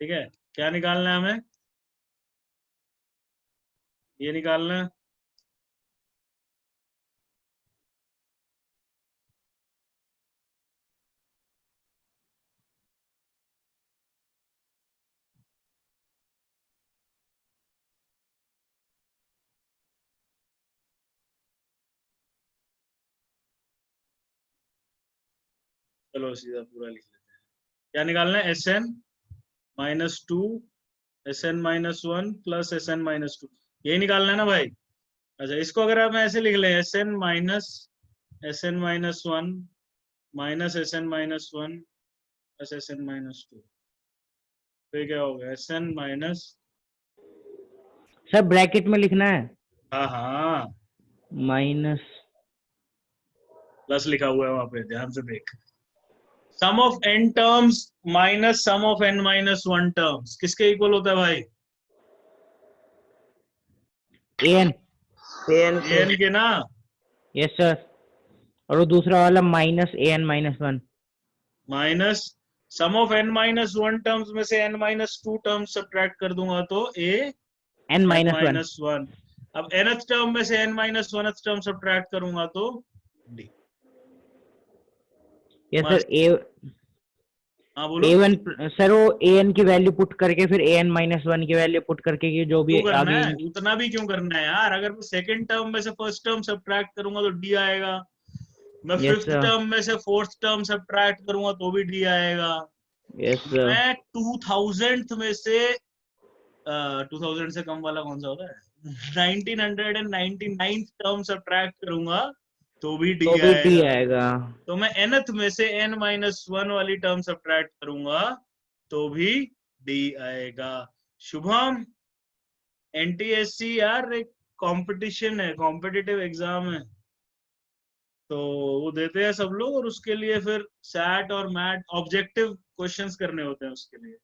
ठीक है, क्या निकालना है हमें? ये निकालना है। चलो सीधा पूरा लिख लेते हैं। क्या निकालना है? Sn-2 Sn-1 प्लस Sn-2, यही निकालना है ना भाई? अच्छा, इसको अगर हम ऐसे लिख लें, Sn-1 minus Sn-1 plus Sn-2, तो ये क्या हो गया? Sn माइनस, सर ब्रैकेट में लिखना है। हाँ हाँ माइनस। प्लस लिखा हुआ है वहां पे, ध्यान से देख। Sum of n terms minus sum of n-1 terms किसके इक्वल होता है भाई? एन। an के ना। Yes sir. और वो दूसरा वाला minus an-1। Minus sum of n-1 terms में से n-2 टर्म्स सब्ट्रैक्ट कर दूंगा तो a n-1। n-1। अब nth टर्म में से n-1 टर्म सब्ट्रैक्ट करूंगा तो d। Yes sir. मस्त। हाँ बोलो। a1 सर वो an की वैल्यू पुट करके फिर an-1 की वैल्यू पुट करके कि जो भी क्यों करना आगे है? उतना भी क्यों करना है यार? अगर मैं सेकंड टर्म में से फर्स्ट टर्म सब्ट्रैक्ट करूंगा तो d आएगा। मैं यस फिफ्थ सर। टर्म में से फोर्थ टर्म सब्ट्रैक्ट करूंगा तो भी d आएगा। Yes sir. मैं 2000th में से 2000 से कम वाला कौन सा होता है 1999th टर्म सब्ट्रैक्ट करूंगा तो भी तो d भी डी आएगा। आएगा। तो मैं nth में से n-1 वाली टर्म सब्ट्रैक्ट करूंगा तो भी d आएगा। शुभम, NTSC यार एक कंपटीशन है, कॉम्पिटिटिव एग्जाम है, तो वो देते हैं सब लोग, और उसके लिए फिर सैट और मैट ऑब्जेक्टिव क्वेश्चंस करने होते हैं उसके लिए।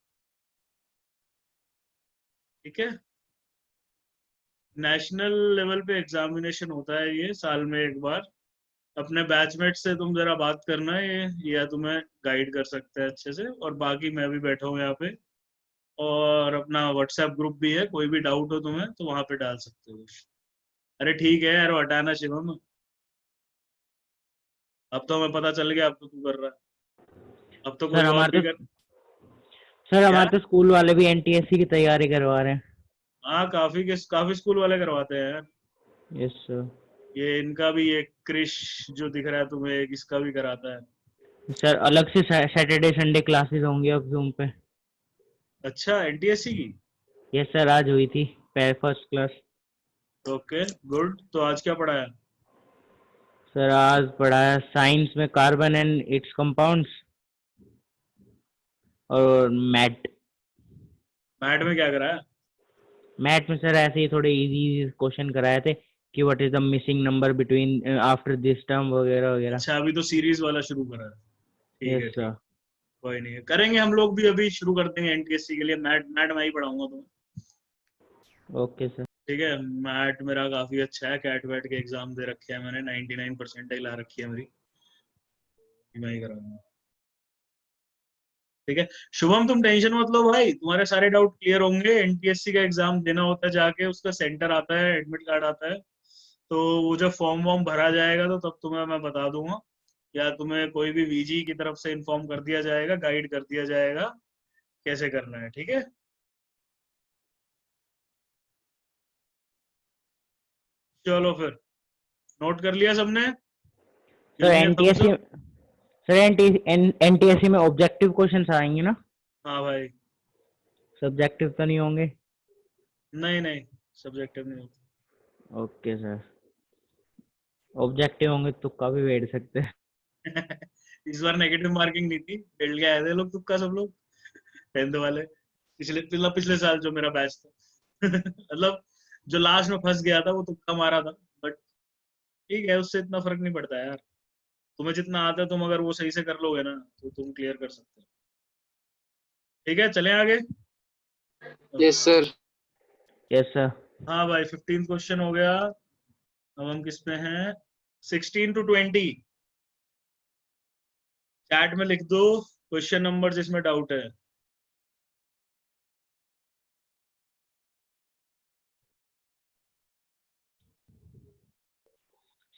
ठीक है, नेशनल लेवल पे एग्जामिनेशन होता है ये साल में एक बार। अपने बैचमेट से तुम जरा बात करना, ये या तुम्हें गाइड कर सकते हैं अच्छे से, और बाकी मैं भी बैठा हूँ यहाँ पे, और अपना व्हाट्सएप ग्रुप भी है, कोई भी डाउट हो तुम्हें तो वहां पे डाल सकते हो। अरे ठीक है यार, हटाना शिवम, अब तो हमें पता चल गया, अब तो तू कर रहा है, अब तो कोई सर और हमारे भी तो कर। सर क्या? हमारे तो स्कूल वाले भी एनटीएससी की तैयारी करवा रहे हैं। हाँ, काफी स्कूल वाले करवाते हैं यार। Yes sir. ये इनका भी, एक क्रिश जो दिख रहा है तुम्हें, एक इसका भी कराता है। सर अलग से सैटरडे संडे क्लासेस होंगी अब जूम पे। अच्छा, NTSC की? यस सर, आज हुई थी फर्स्ट क्लास। ओके गुड, तो आज क्या पढ़ा है? सर आज पढ़ाया साइंस में कार्बन एंड इट्स कंपाउंड्स, और मैट। मैथ में क्या करा है? मैथ में सर ऐसे ही थोड़े इजी क्वेश्चन कराए थे कि what is the missing number between after this term वगैरह वगैरह। अच्छा, अभी तो सीरीज वाला शुरू करा है। ठीक यस है ठीक, सर। कोई नहीं, करेंगे हम लोग भी, अभी शुरू कर देंगे NTSC के लिए। मैथ मैथ मैं ही पढ़ाऊंगा तुम्हें। Okay sir. ठीक है, मैथ मेरा काफी अच्छा है, कैट वैट के एग्जाम दे रखे हैं मैंने, 99% ला रखी है मेरी, मैं ही कराऊंगा। ठीक है शुभम, तुम टेंशन मत लो भाई, तुम्हारे सारे डाउट क्लियर होंगे। NTSC का एग्जाम देना होता है जाके, उसका सेंटर आता है, एडमिट कार्ड आता है, तो वो जब फॉर्म वॉर्म भरा जाएगा तो तब तुम्हें मैं बता दूंगा, या तुम्हें कोई भी VG की तरफ से इन्फॉर्म कर दिया जाएगा, गाइड कर दिया जाएगा कैसे करना है। ठीक है, चलो फिर, नोट कर लिया सबने? Sir clear thumbs NTSC up? Sir NTSC में ऑब्जेक्टिव क्वेश्चंस आएंगे ना? हाँ भाई। सब्जेक्टिव तो नहीं होंगे? नहीं नहीं, सब्जेक्टिव नहीं होता। Okay sir. ऑब्जेक्टिव होंगे तो तुक्का भी बैठ सकते हैं। इस बार नेगेटिव मार्किंग नहीं थी, बेल्ट के आए थे लोग तुक्का, सब लोग 10th वाले, पिछले साल जो मेरा बैच था। मतलब जो लास्ट में फंस गया था वो तुक्का मारा था, बट ठीक है, उससे इतना फर्क नहीं पड़ता यार। तुम्हें जितना आता है, तुम अगर वो सही से कर लोगे ना तो तुम क्लियर कर सकते हो। ठीक है, चलें आगे। Yes sir. Yes sir. हाँ भाई 15 क्वेश्चन हो गया। अब हम किस पे हैं? 16 to 20। चैट में लिख दो क्वेश्चन नंबर जिसमें डाउट है।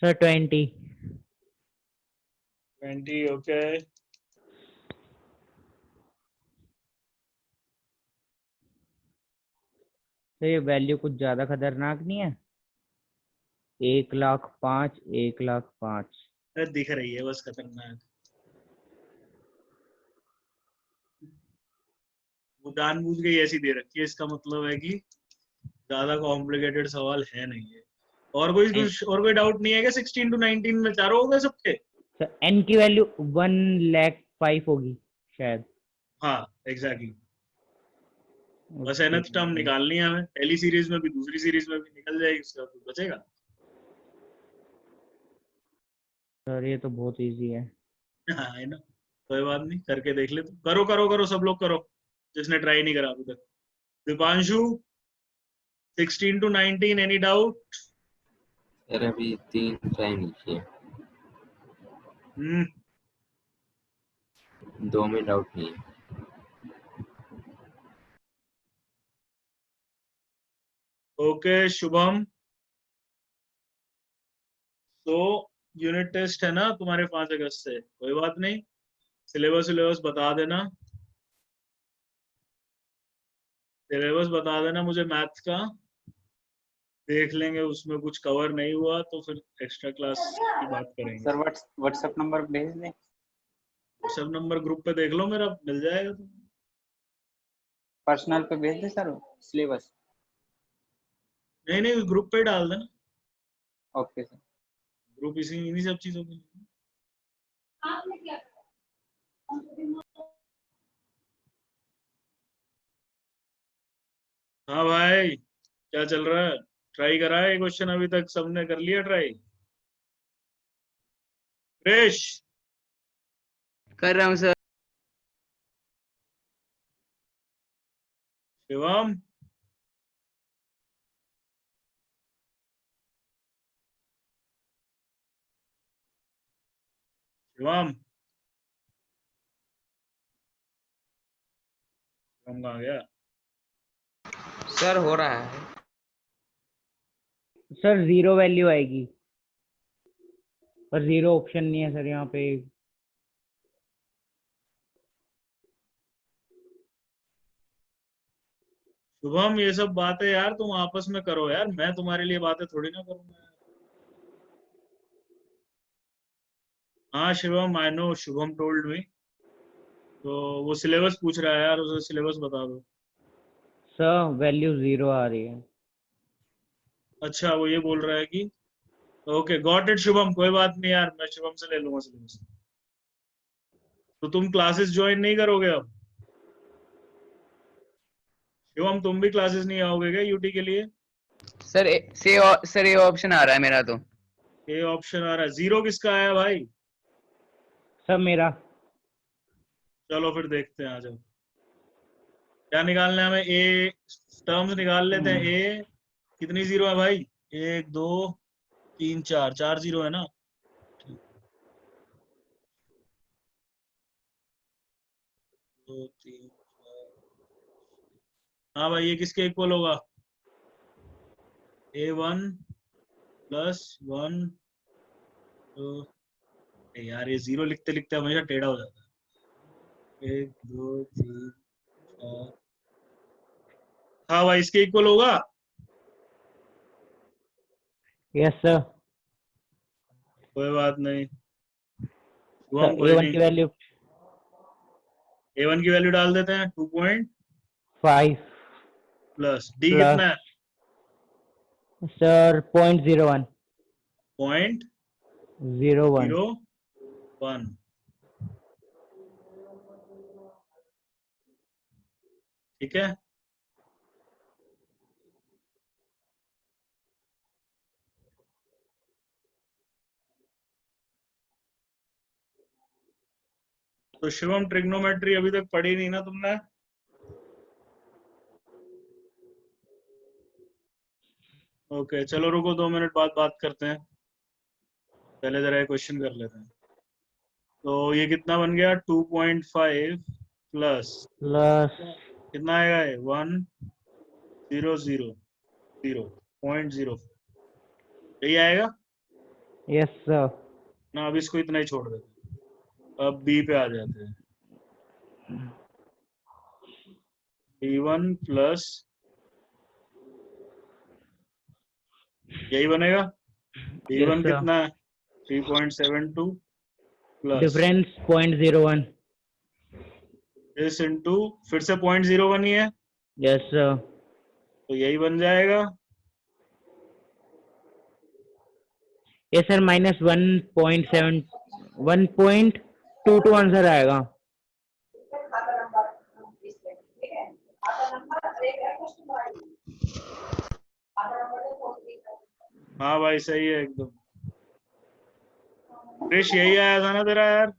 सर 20। 20 ओके। तो ये वैल्यू कुछ ज्यादा खतरनाक नहीं है? 1,05,000, 1,05,000। दिख रही है बस खतरनाक। वो जानबूझ के ही ऐसी दे रखी है, इसका मतलब है कि ज्यादा कॉम्प्लिकेटेड सवाल है नहीं है। और कोई डाउट नहीं है क्या? 16 to 19 में चारों हो गए सबके? सर n की वैल्यू 1,05,000 होगी शायद। हाँ एग्जैक्टली। बस ओके nth टर्म निकालनी है हमें, पहली सीरीज में भी दूसरी सीरीज में भी निकल जाएगी, उसका कुछ बचेगा। सर ये तो बहुत इजी है। हाँ है ना, कोई बात नहीं, करके देख ले। तो करो करो करो, सब लोग करो जिसने ट्राई नहीं करा अभी तक। Deepanshu 16 to 19, any doubt? Sir अभी 3 ट्राई नहीं किए, 2 में डाउट नहीं है। ओके शुभम, तो यूनिट टेस्ट है ना तुम्हारे 5 अगस्त से, कोई बात नहीं, सिलेबस बता देना। सिलेबस बता देना मुझे मैथ्स का, देख लेंगे उसमें कुछ कवर नहीं हुआ तो फिर एक्स्ट्रा क्लास की बात करेंगे। सर व्हाट्सएप नंबर भेज दें? सब नंबर ग्रुप पे देख लो, मेरा मिल जाएगा तो। पर्सनल पे भेज दें सर सिलेबस? नहीं नहीं, उस ग्रुप पे ही डाल देना। Okay sir. ग्रुप इन्हीं सब चीजों के लिए। हाँ भाई, क्या चल रहा है? ट्राई करा है क्वेश्चन अभी तक सबने? कर लिया ट्राई? क्रिश कर रहा हूँ सर। शिवम शिवम शिवम कहाँ गया? सर हो रहा है। सर 0 वैल्यू आएगी, पर 0 ऑप्शन नहीं है सर यहाँ पे। शुभम ये सब बातें यार तुम आपस में करो यार, मैं तुम्हारे लिए बातें थोड़ी ना करूंगा। हाँ Shivam, I know, Shubham told me. तो वो सिलेबस पूछ रहा है यार, उसे सिलेबस बता दो। सर वैल्यू 0 आ रही है। अच्छा वो ये बोल रहा है कि ओके गॉट इट शुभम, कोई बात नहीं यार, मैं शुभम से ले लूंगा सिलेबस। तो तुम क्लासेस ज्वाइन नहीं करोगे अब? शिवम तुम भी क्लासेस नहीं आओगे क्या यूटी के लिए? सर सर ये ऑप्शन आ रहा है मेरा तो। ये ऑप्शन आ रहा है, 0 किसका आया भाई? सर मेरा। चलो फिर देखते हैं, आ जाओ। क्या निकालना है हमें? ए टर्म्स निकाल लेते हैं। ए कितनी 0 है भाई? 1 2 3 4, 4 0 है ना? ठीक, 2 3 4। हाँ भाई, ये किसके इक्वल होगा? A1 प्लस 1 तो यार ये 0 लिखते लिखते हमेशा टेढ़ा हो जाता है। 1 2 3 4। हाँ भाई इसके इक्वल होगा। Yes sir. कोई बात नहीं सर शुभम, कोई A1 नहीं। की वैल्यू A1 की वैल्यू डाल देते हैं 2 5 प्लस डी प्लस कितना है? Sir 0.01 point 01। 01। ठीक है। तो शिवम ट्रिग्नोमेट्री अभी तक पढ़ी नहीं ना तुमने? ओके चलो रुको 2 मिनट बाद बात करते हैं, पहले जरा क्वेश्चन कर लेते हैं। तो ये कितना बन गया 2.5 प्लस प्लस कितना आएगा ये 1,000.0 यही आएगा यस सर। ना। अब इसको इतना ही छोड़ देते हैं, अब बी पे आ जाते हैं। B1 प्लस यही बनेगा। Yes B1 sir. कितना है 3.72 प्लस डिफरेंस 0.01। दिस इंटू फिर से 0.01 ही है, यस सर। तो यही बन जाएगा। ये सर -1.7 1.22 आंसर आएगा। हाँ भाई सही है एकदम। क्रिश यही आया था ना तेरा यार?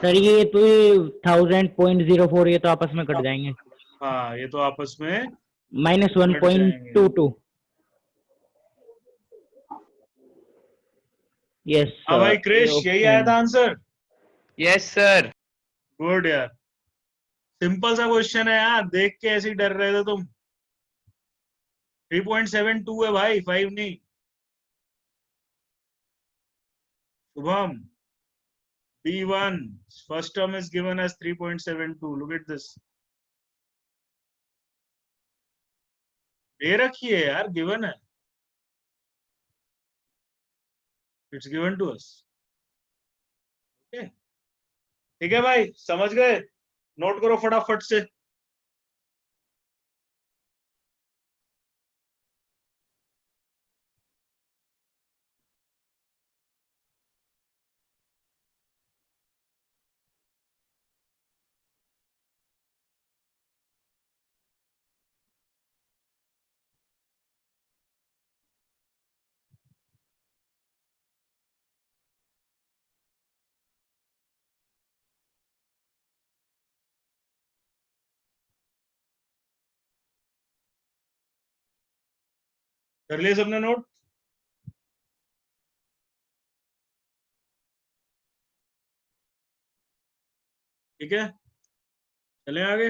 सर ये तो 1000.04 ये तो आपस में कट जाएंगे। हाँ ये तो आपस में -1.22। यस हाँ भाई सर। क्रिश यही आया था आंसर। Yes sir. गुड यार, सिंपल सा क्वेश्चन है यार, देख के ऐसे ही डर रहे थे तुम। 3.72 है भाई, 5 नहीं। Shubham, B1 first term is given as 3.72. Look at this. दे रखी है यार, गिवन है, it's given to us. Okay ठीक है भाई, समझ गए? नोट करो फटाफट से। कर लिए सबने नोट? ठीक है, चलें आगे।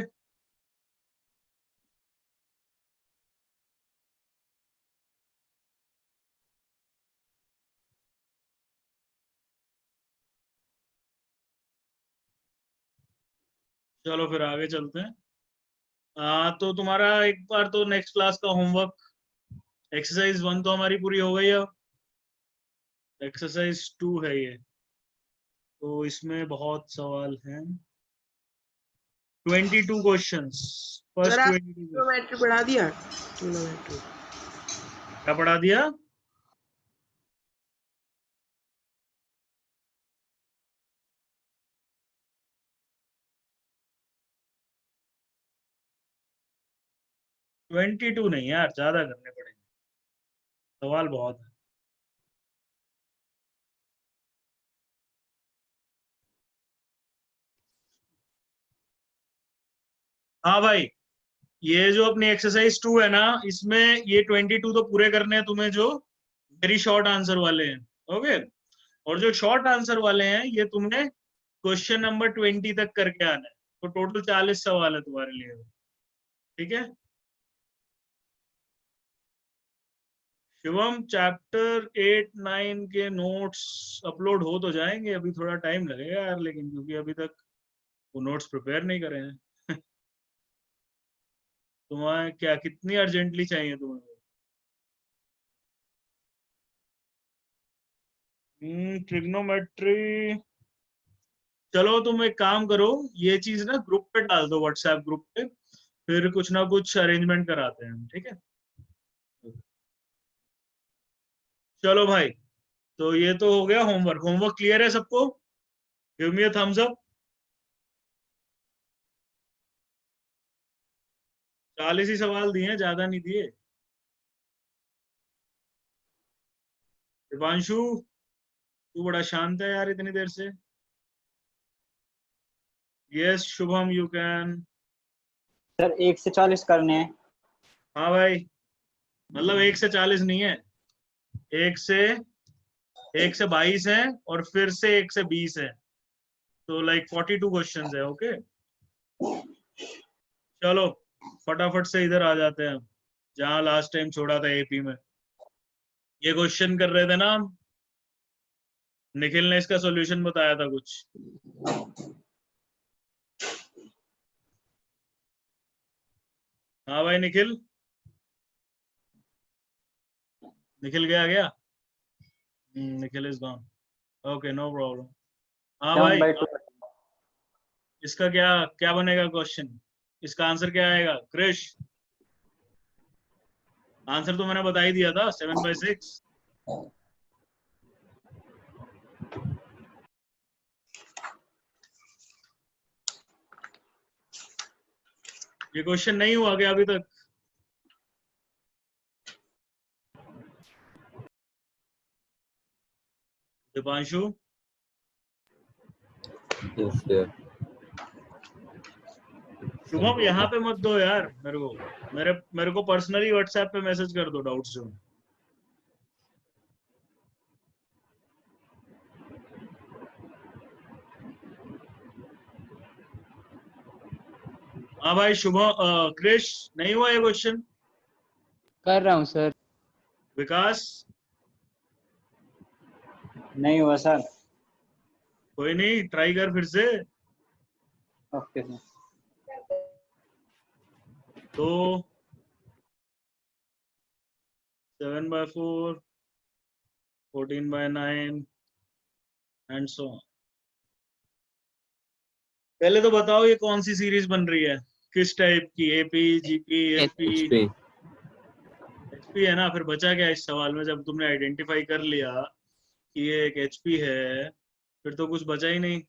चलो फिर आगे चलते हैं। तो तुम्हारा एक बार तो नेक्स्ट क्लास का होमवर्क एक्सरसाइज 1 तो हमारी पूरी हो गई है। एक्सरसाइज 2 है ये, तो इसमें बहुत सवाल हैं। 22 क्वेश्चंस। फर्स्ट 22 ट्रिग्नोमेट्री पढ़ा दिया। ट्रिग्नोमेट्री क्या पढ़ा दिया? ट्वेंटी टू नहीं यार, ज्यादा करने पड़ेंगे, सवाल बहुत है। हाँ भाई, ये जो अपनी एक्सरसाइज 2 है ना, इसमें ये 22 तो पूरे करने हैं तुम्हें, जो वेरी शॉर्ट आंसर वाले हैं। ओके, और जो शॉर्ट आंसर वाले हैं ये तुमने क्वेश्चन नंबर 20 तक करके आना है। तो टोटल 40 सवाल है तुम्हारे लिए, ठीक है? शिवम चैप्टर 8 9 के नोट्स अपलोड हो तो जाएंगे, अभी थोड़ा टाइम लगेगा यार, लेकिन क्योंकि अभी तक वो नोट्स प्रिपेयर नहीं करे हैं। तुम्हें क्या कितनी अर्जेंटली चाहिए तुम्हें? ट्रिग्नोमेट्री, चलो तुम एक काम करो, ये चीज ना ग्रुप पे डाल दो, व्हाट्सएप ग्रुप पे, फिर कुछ ना कुछ अरेंजमेंट कराते हैं हम, ठीक है? चलो भाई, तो ये तो हो गया होमवर्क। होमवर्क क्लियर है सबको? Give me a thumbs up. 40 ही सवाल दिए हैं, ज्यादा नहीं दिए। दिपांशु, तू बड़ा शांत है यार इतनी देर से। Yes Shubham, you can. Sir 1 से 40 करने हैं। हाँ भाई, मतलब 1 से 40 नहीं है, 1 से 22 है और फिर से 1 से 20 है, तो लाइक 42 क्वेश्चंस है। ओके चलो फटाफट से इधर आ जाते हैं हम, जहाँ लास्ट टाइम छोड़ा था एपी में। ये क्वेश्चन कर रहे थे ना हम, निखिल ने इसका सॉल्यूशन बताया था कुछ। हाँ भाई निखिल, निखिल गया Nikhil is gone. Okay no problem. हाँ 7 भाई, by 2। इसका क्या क्या बनेगा क्वेश्चन, इसका आंसर क्या आएगा क्रिश? आंसर तो मैंने बता ही दिया था, 7/6। ये क्वेश्चन नहीं हुआ क्या अभी तक? Deepanshu, yes sir. शुभम यहाँ पे मत दो यार, मेरे को पर्सनली व्हाट्सएप पे मैसेज कर दो डाउट्स जो। हाँ भाई शुभम, क्रिश नहीं हुआ ये क्वेश्चन? कर रहा हूँ सर। विकास नहीं हुआ सर। कोई नहीं, ट्राई कर फिर से। Okay sir. तो 7/4, 14/9 एंड सो ऑन। पहले तो बताओ ये कौन सी सीरीज बन रही है, किस टाइप की? AP, GP, HP? HP. HP है ना, फिर बचा क्या इस सवाल में? जब तुमने आइडेंटिफाई कर लिया कि ये एक एचपी है, फिर तो कुछ बचा ही नहीं।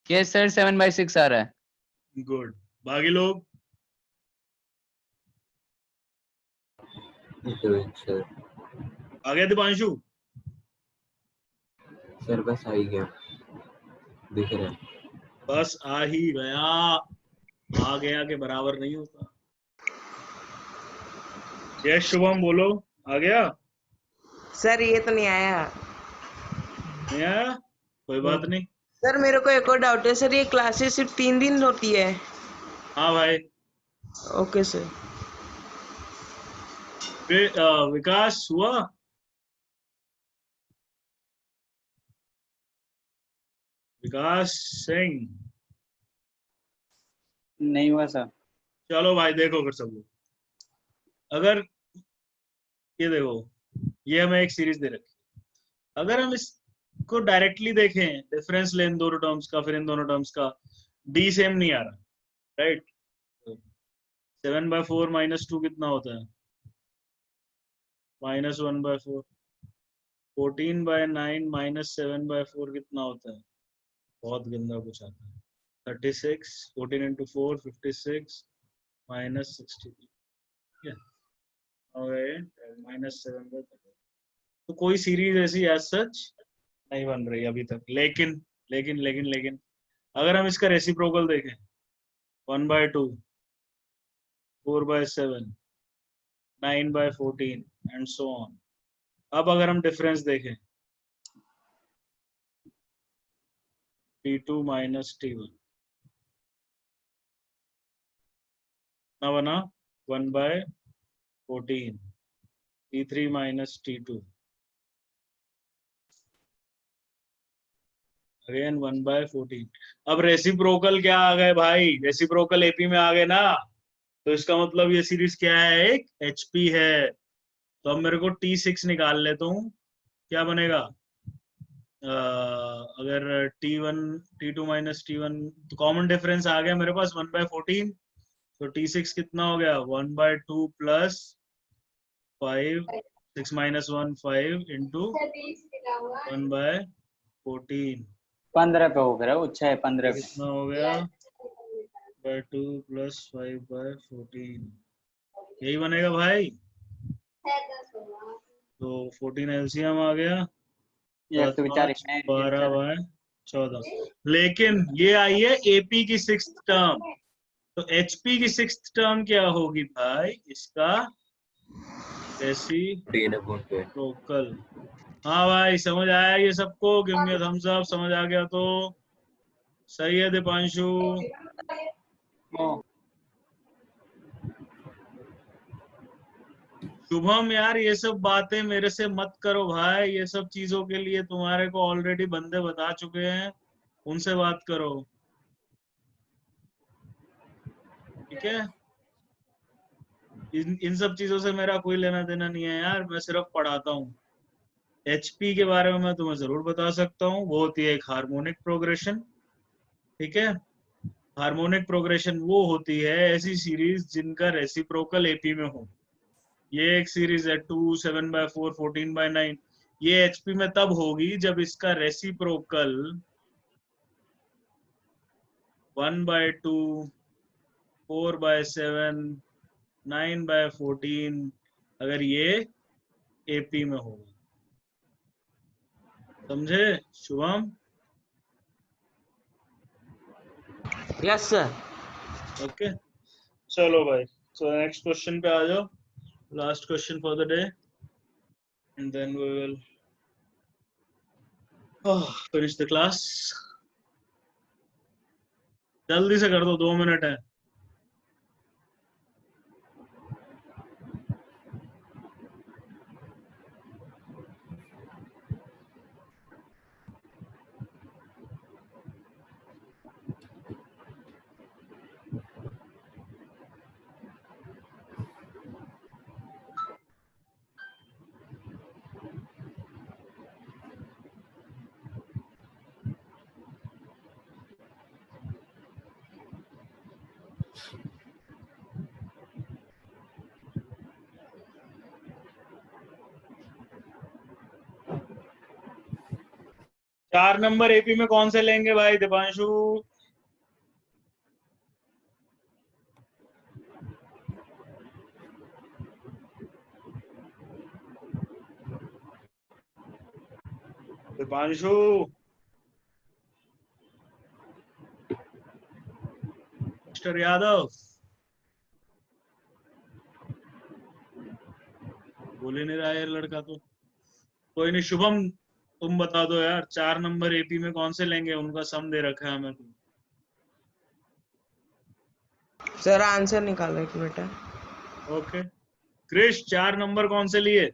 यस सर, 7/6 आ रहा है। गुड। बाकी लोग? सर आ गया दीपांशु? सर बस आ ही गया, दिख रहा है। बस आ ही गया, आ गया के बराबर नहीं होता। यस शुभम बोलो, आ गया? सर ये तो नहीं आया। नहीं आया? कोई बात नहीं। सर मेरे को एक और डाउट है सर, ये क्लासेस सिर्फ 3 दिन होती है? हाँ भाई। Okay sir. फिर विकास हुआ? विकास सिंह? नहीं हुआ सर। चलो भाई देखो फिर सब लोग, अगर ये देखो, ये हमें एक सीरीज दे रखी, अगर हम इसको डायरेक्टली देखें, डिफरेंस ले इन दोनों टर्म्स का, फिर इन दोनों टर्म्स का, डी सेम नहीं आ रहा, राइट? 7/4 -2 कितना होता है? -1/4। 14/9 -7/4 कितना होता है? बहुत गंदा कुछ आता है। 36, 14 into 4, 56 -63। -7/4। तो कोई सीरीज ऐसी एज सच नहीं बन रही अभी तक, लेकिन लेकिन लेकिन लेकिन अगर हम इसका रेसिप्रोकल देखें, 1/2, 4/7, 9/14 एंड सो ऑन। अब अगर हम डिफरेंस देखें, T2 - T1 ना बना 1/14, T3 - T2 अगेन 1/14। अब रेसिप्रोकल क्या आ गए भाई? रेसिप्रोकल एपी में आ गए ना, तो इसका मतलब ये सीरीज क्या है? एक एचपी है। तो अब मेरे को T6 निकाल लेता हूँ, क्या बनेगा? अगर T1, T2 - T1, तो कॉमन डिफरेंस आ गया मेरे पास 1/14, तो T6 कितना हो गया 1/2 प्लस 5 6 minus 1 5 into 1/14 15 पे हो गया वो 6 15 पे कितना हो गया by 2 plus 5/14 यही बनेगा भाई। तो 14 एलसीएम आ गया ये तो बेचारे 12/14। लेकिन ये आई है एपी की 6th टर्म, तो एचपी की 6th टर्म क्या होगी भाई इसका रेसिप्रोकल। हाँ भाई समझ आया ये सबको, give me a thumbs up, समझ आ गया तो सही है दीपांशु। शुभम यार ये सब बातें मेरे से मत करो भाई, ये सब चीजों के लिए तुम्हारे को ऑलरेडी बंदे बता चुके हैं, उनसे बात करो ठीक है। इन सब चीजों से मेरा कोई लेना देना नहीं है यार, मैं सिर्फ पढ़ाता हूँ। एचपी के बारे में मैं तुम्हें जरूर बता सकता हूँ, वो होती है एक हार्मोनिक प्रोग्रेशन, ठीक है। हार्मोनिक प्रोग्रेशन वो होती है ऐसी सीरीज जिनका रेसिप्रोकल एपी में हो। ये एक सीरीज है 2 7/4 14/9, ये एचपी में तब होगी जब इसका रेसिप्रोकल 1/2 4/7 9/14 अगर ये एपी में होगा, समझे शुभम? Yes sir. ओके चलो भाई, सो नेक्स्ट क्वेश्चन पे आ जाओ, last question for the day and then we will finish the class. जल्दी से कर दो, 2 मिनट है। चार नंबर एपी में कौन से लेंगे भाई दीपांशु? दीपांशु मिस्टर यादव बोल ही नहीं रहा है लड़का तो। कोई नहीं शुभम तुम बता दो यार, 4 नंबर एपी में कौन से लेंगे, उनका सम दे रखा है हमें तो। सर आंसर निकालो एक मिनट। ओके क्रिश 4 नंबर कौन से लिए?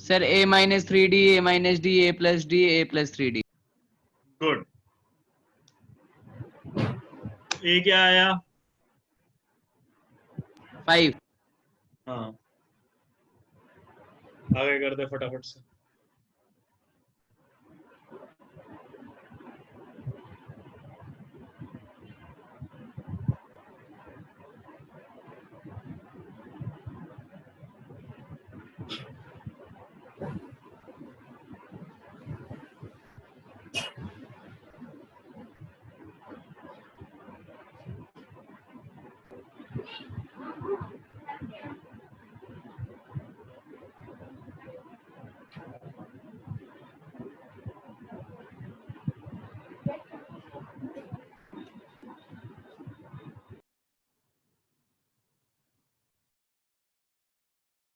Sir a-3d, a-d, a+d, a+3d। Good. ए क्या आया? 5। हाँ आगे कर दे फटाफट से।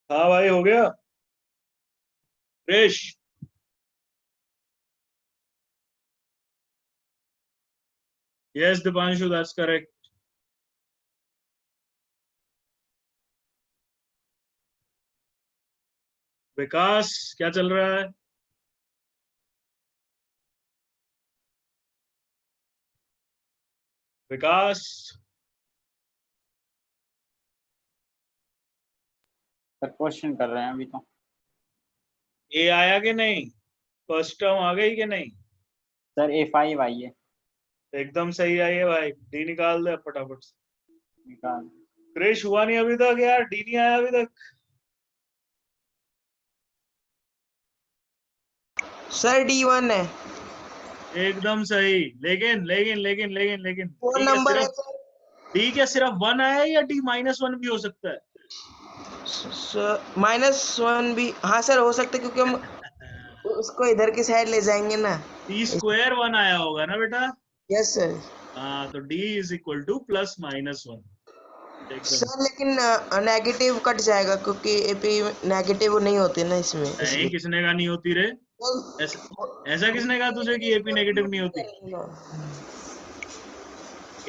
हाँ भाई हो गया Krish? Yes Deepanshu that's correct. Vikas क्या चल रहा है? विकास सर क्वेश्चन कर रहे हैं अभी तो। ए आया कि नहीं? फर्स्ट टर्म आ गई कि नहीं? सर A5 आई है। एकदम सही आई है भाई, डी निकाल दे फटाफट से। निकाल क्रेश हुआ नहीं अभी तक यार, डी नहीं आया अभी तक। सर D1 है। एकदम सही, लेकिन लेकिन लेकिन लेकिन लेकिन फोर डी क्या नंबर है सिर्फ, डी क्या सिर्फ 1 आया है या डी -1 भी हो सकता है? सर। -1 भी, हाँ सर हो सकता है, क्योंकि हम उसको इधर की साइड ले जाएंगे ना। डी स्क्वायर 1 आया होगा ना बेटा? Yes sir. हाँ, तो डी इज इक्वल टू +-1। एकदम सर लेकिन नेगेटिव कट जाएगा, क्योंकि एपी नेगेटिव नहीं होते ना इसमें, नहीं, इसलिए। किसने कहा नहीं होती रे? ऐसा ऐसा किसने कहा तुझे कि एपी नेगेटिव नहीं होती?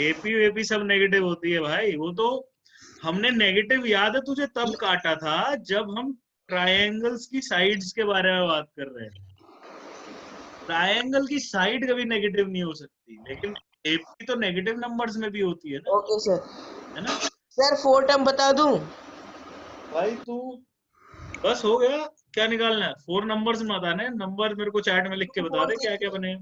एपी वेपी सब नेगेटिव होती है भाई। वो तो हमने नेगेटिव, याद है तुझे, तब काटा था जब हम ट्रायंगल्स की साइड्स के बारे में बात कर रहे हैं। ट्रायंगल की साइड कभी नेगेटिव नहीं हो सकती, लेकिन एपी तो नेगेटिव नंबर्स में भी होती है ना, ओके सर। है ना? सर 4 टर्म बता दूं? भाई तू बस हो गया, क्या निकालना है? 4 नंबर्स में बताना है, नंबर मेरे को चैट में लिख के बता दे क्या क्या बने।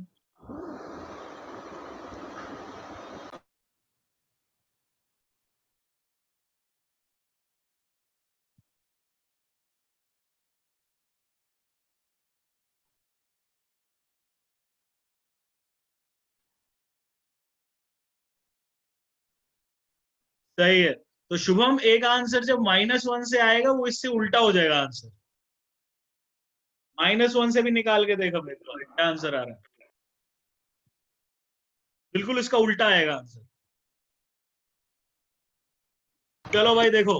सही है। तो शुभम, एक आंसर जब -1 से आएगा वो इससे उल्टा हो जाएगा आंसर। -1 से भी निकाल के देखो मेरे को क्या आंसर आ रहा है। बिल्कुल इसका उल्टा आएगा आंसर। चलो भाई देखो,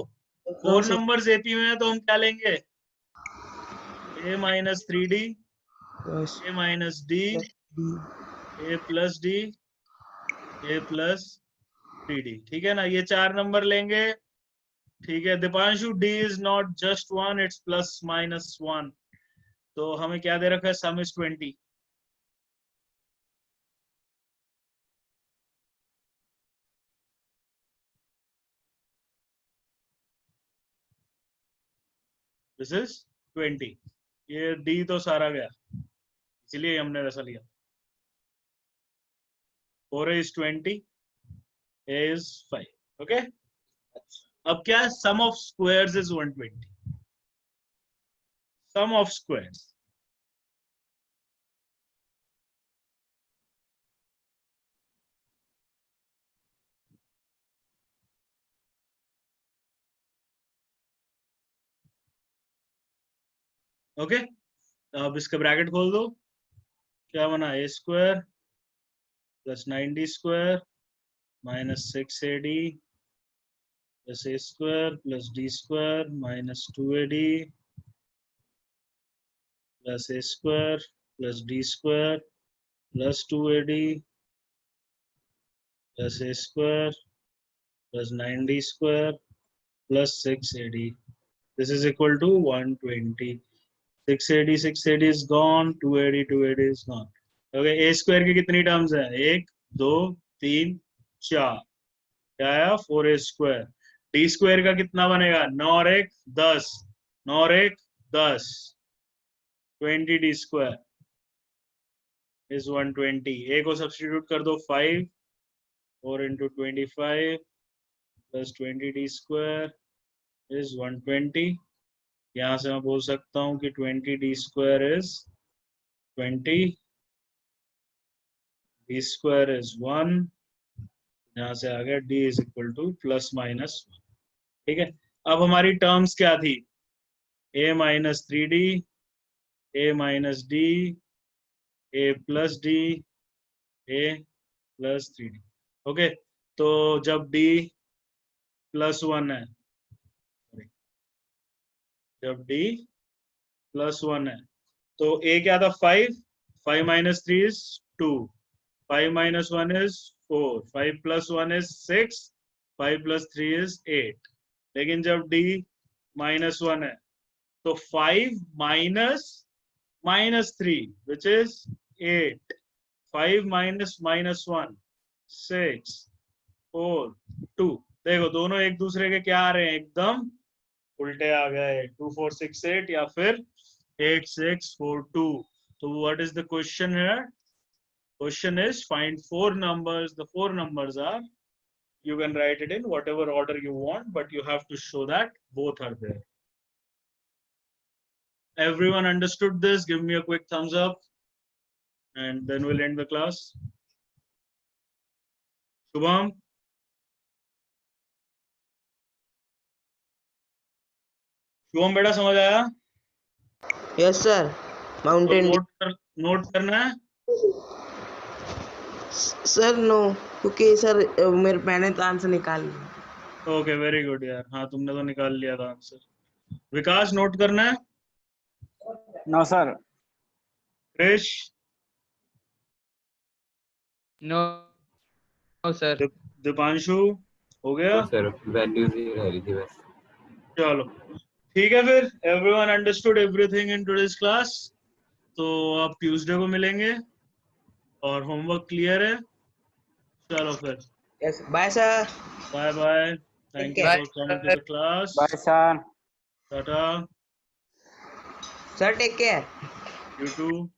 4 नंबर्स एपी में है तो हम क्या लेंगे? a-3d, a-d, a+d, a+3d, ठीक है ना? ये 4 नंबर लेंगे, ठीक है। Deepanshu, d is not just 1, it's +-1। तो हमें क्या दे रखा है? सम इज 20। This is 20। ये डी तो सारा गया, इसलिए हमने वैसा लिया। 4 is 20, a is 5। ओके, अब क्या है? Sum of squares is 120। Sum of squares, okay. अब इसका ब्रैकेट खोल दो, क्या बना? a² + 9d² -6ad + a² + d² -2ad + a² + d² + 2ad + a² + 9d² + 6ad. This is equal to 120. 6ad is gone, 2ad is gone. Okay, a² की कितनी टर्म्स है? 1 2 3 4, क्या आया? 4a²। d² का कितना बनेगा? 9 और 1 10, 9 और 1 10, 20d² is 120। a को सब्स्टिट्यूट कर दो, 5 4 × 25 + 20d² is 120। यहां से मैं बोल सकता हूं कि 20d² is 20, d² is 1। यहां से आ गया d is equal to +-1। ठीक है, अब हमारी टर्म्स क्या थी? a-3d, a-d, a+d, a+3d। Okay, तो जब d +1 है, जब d +1 है, तो a क्या था? 5, 5 - 3 is 2, 5 - 1 is 4, 5 + 1 is 6, 5 + 3 is 8। लेकिन जब d -1 है, तो 5 - -3 which is 8, 5 - -1 6 4 2। देखो दोनों एक दूसरे के क्या आ रहे हैं? एकदम उल्टे आ गए, 2 4 6 8 या फिर 8 6 4 2। तो what is the question here? Question is find 4 numbers. The 4 numbers are you can write it in whatever order you want, but you have to show that both are there. Everyone understood this? Give me a quick thumbs up, and then we'll end the class. Shubham? Shubham बेटा समझ आया? यस सर तो माउंटेन नोट करना है? सर नो क्योंकि सर मेरे मैंने तो आंसर निकाल लिया। ओके वेरी गुड यार, हाँ तुमने तो निकाल लिया था आंसर। विकास नोट करना है? No sir. Krish? No sir. Deepanshu हो गया? सर वैल्यूज ही रह रही थी बस। चलो ठीक है फिर, everyone understood everything in today's class. तो आप ट्यूसडे को मिलेंगे और होमवर्क क्लियर है? चलो फिर yes bye sir. Bye bye, thank you care. For coming to the class. Bye sir. Tata. Sir take care. You too.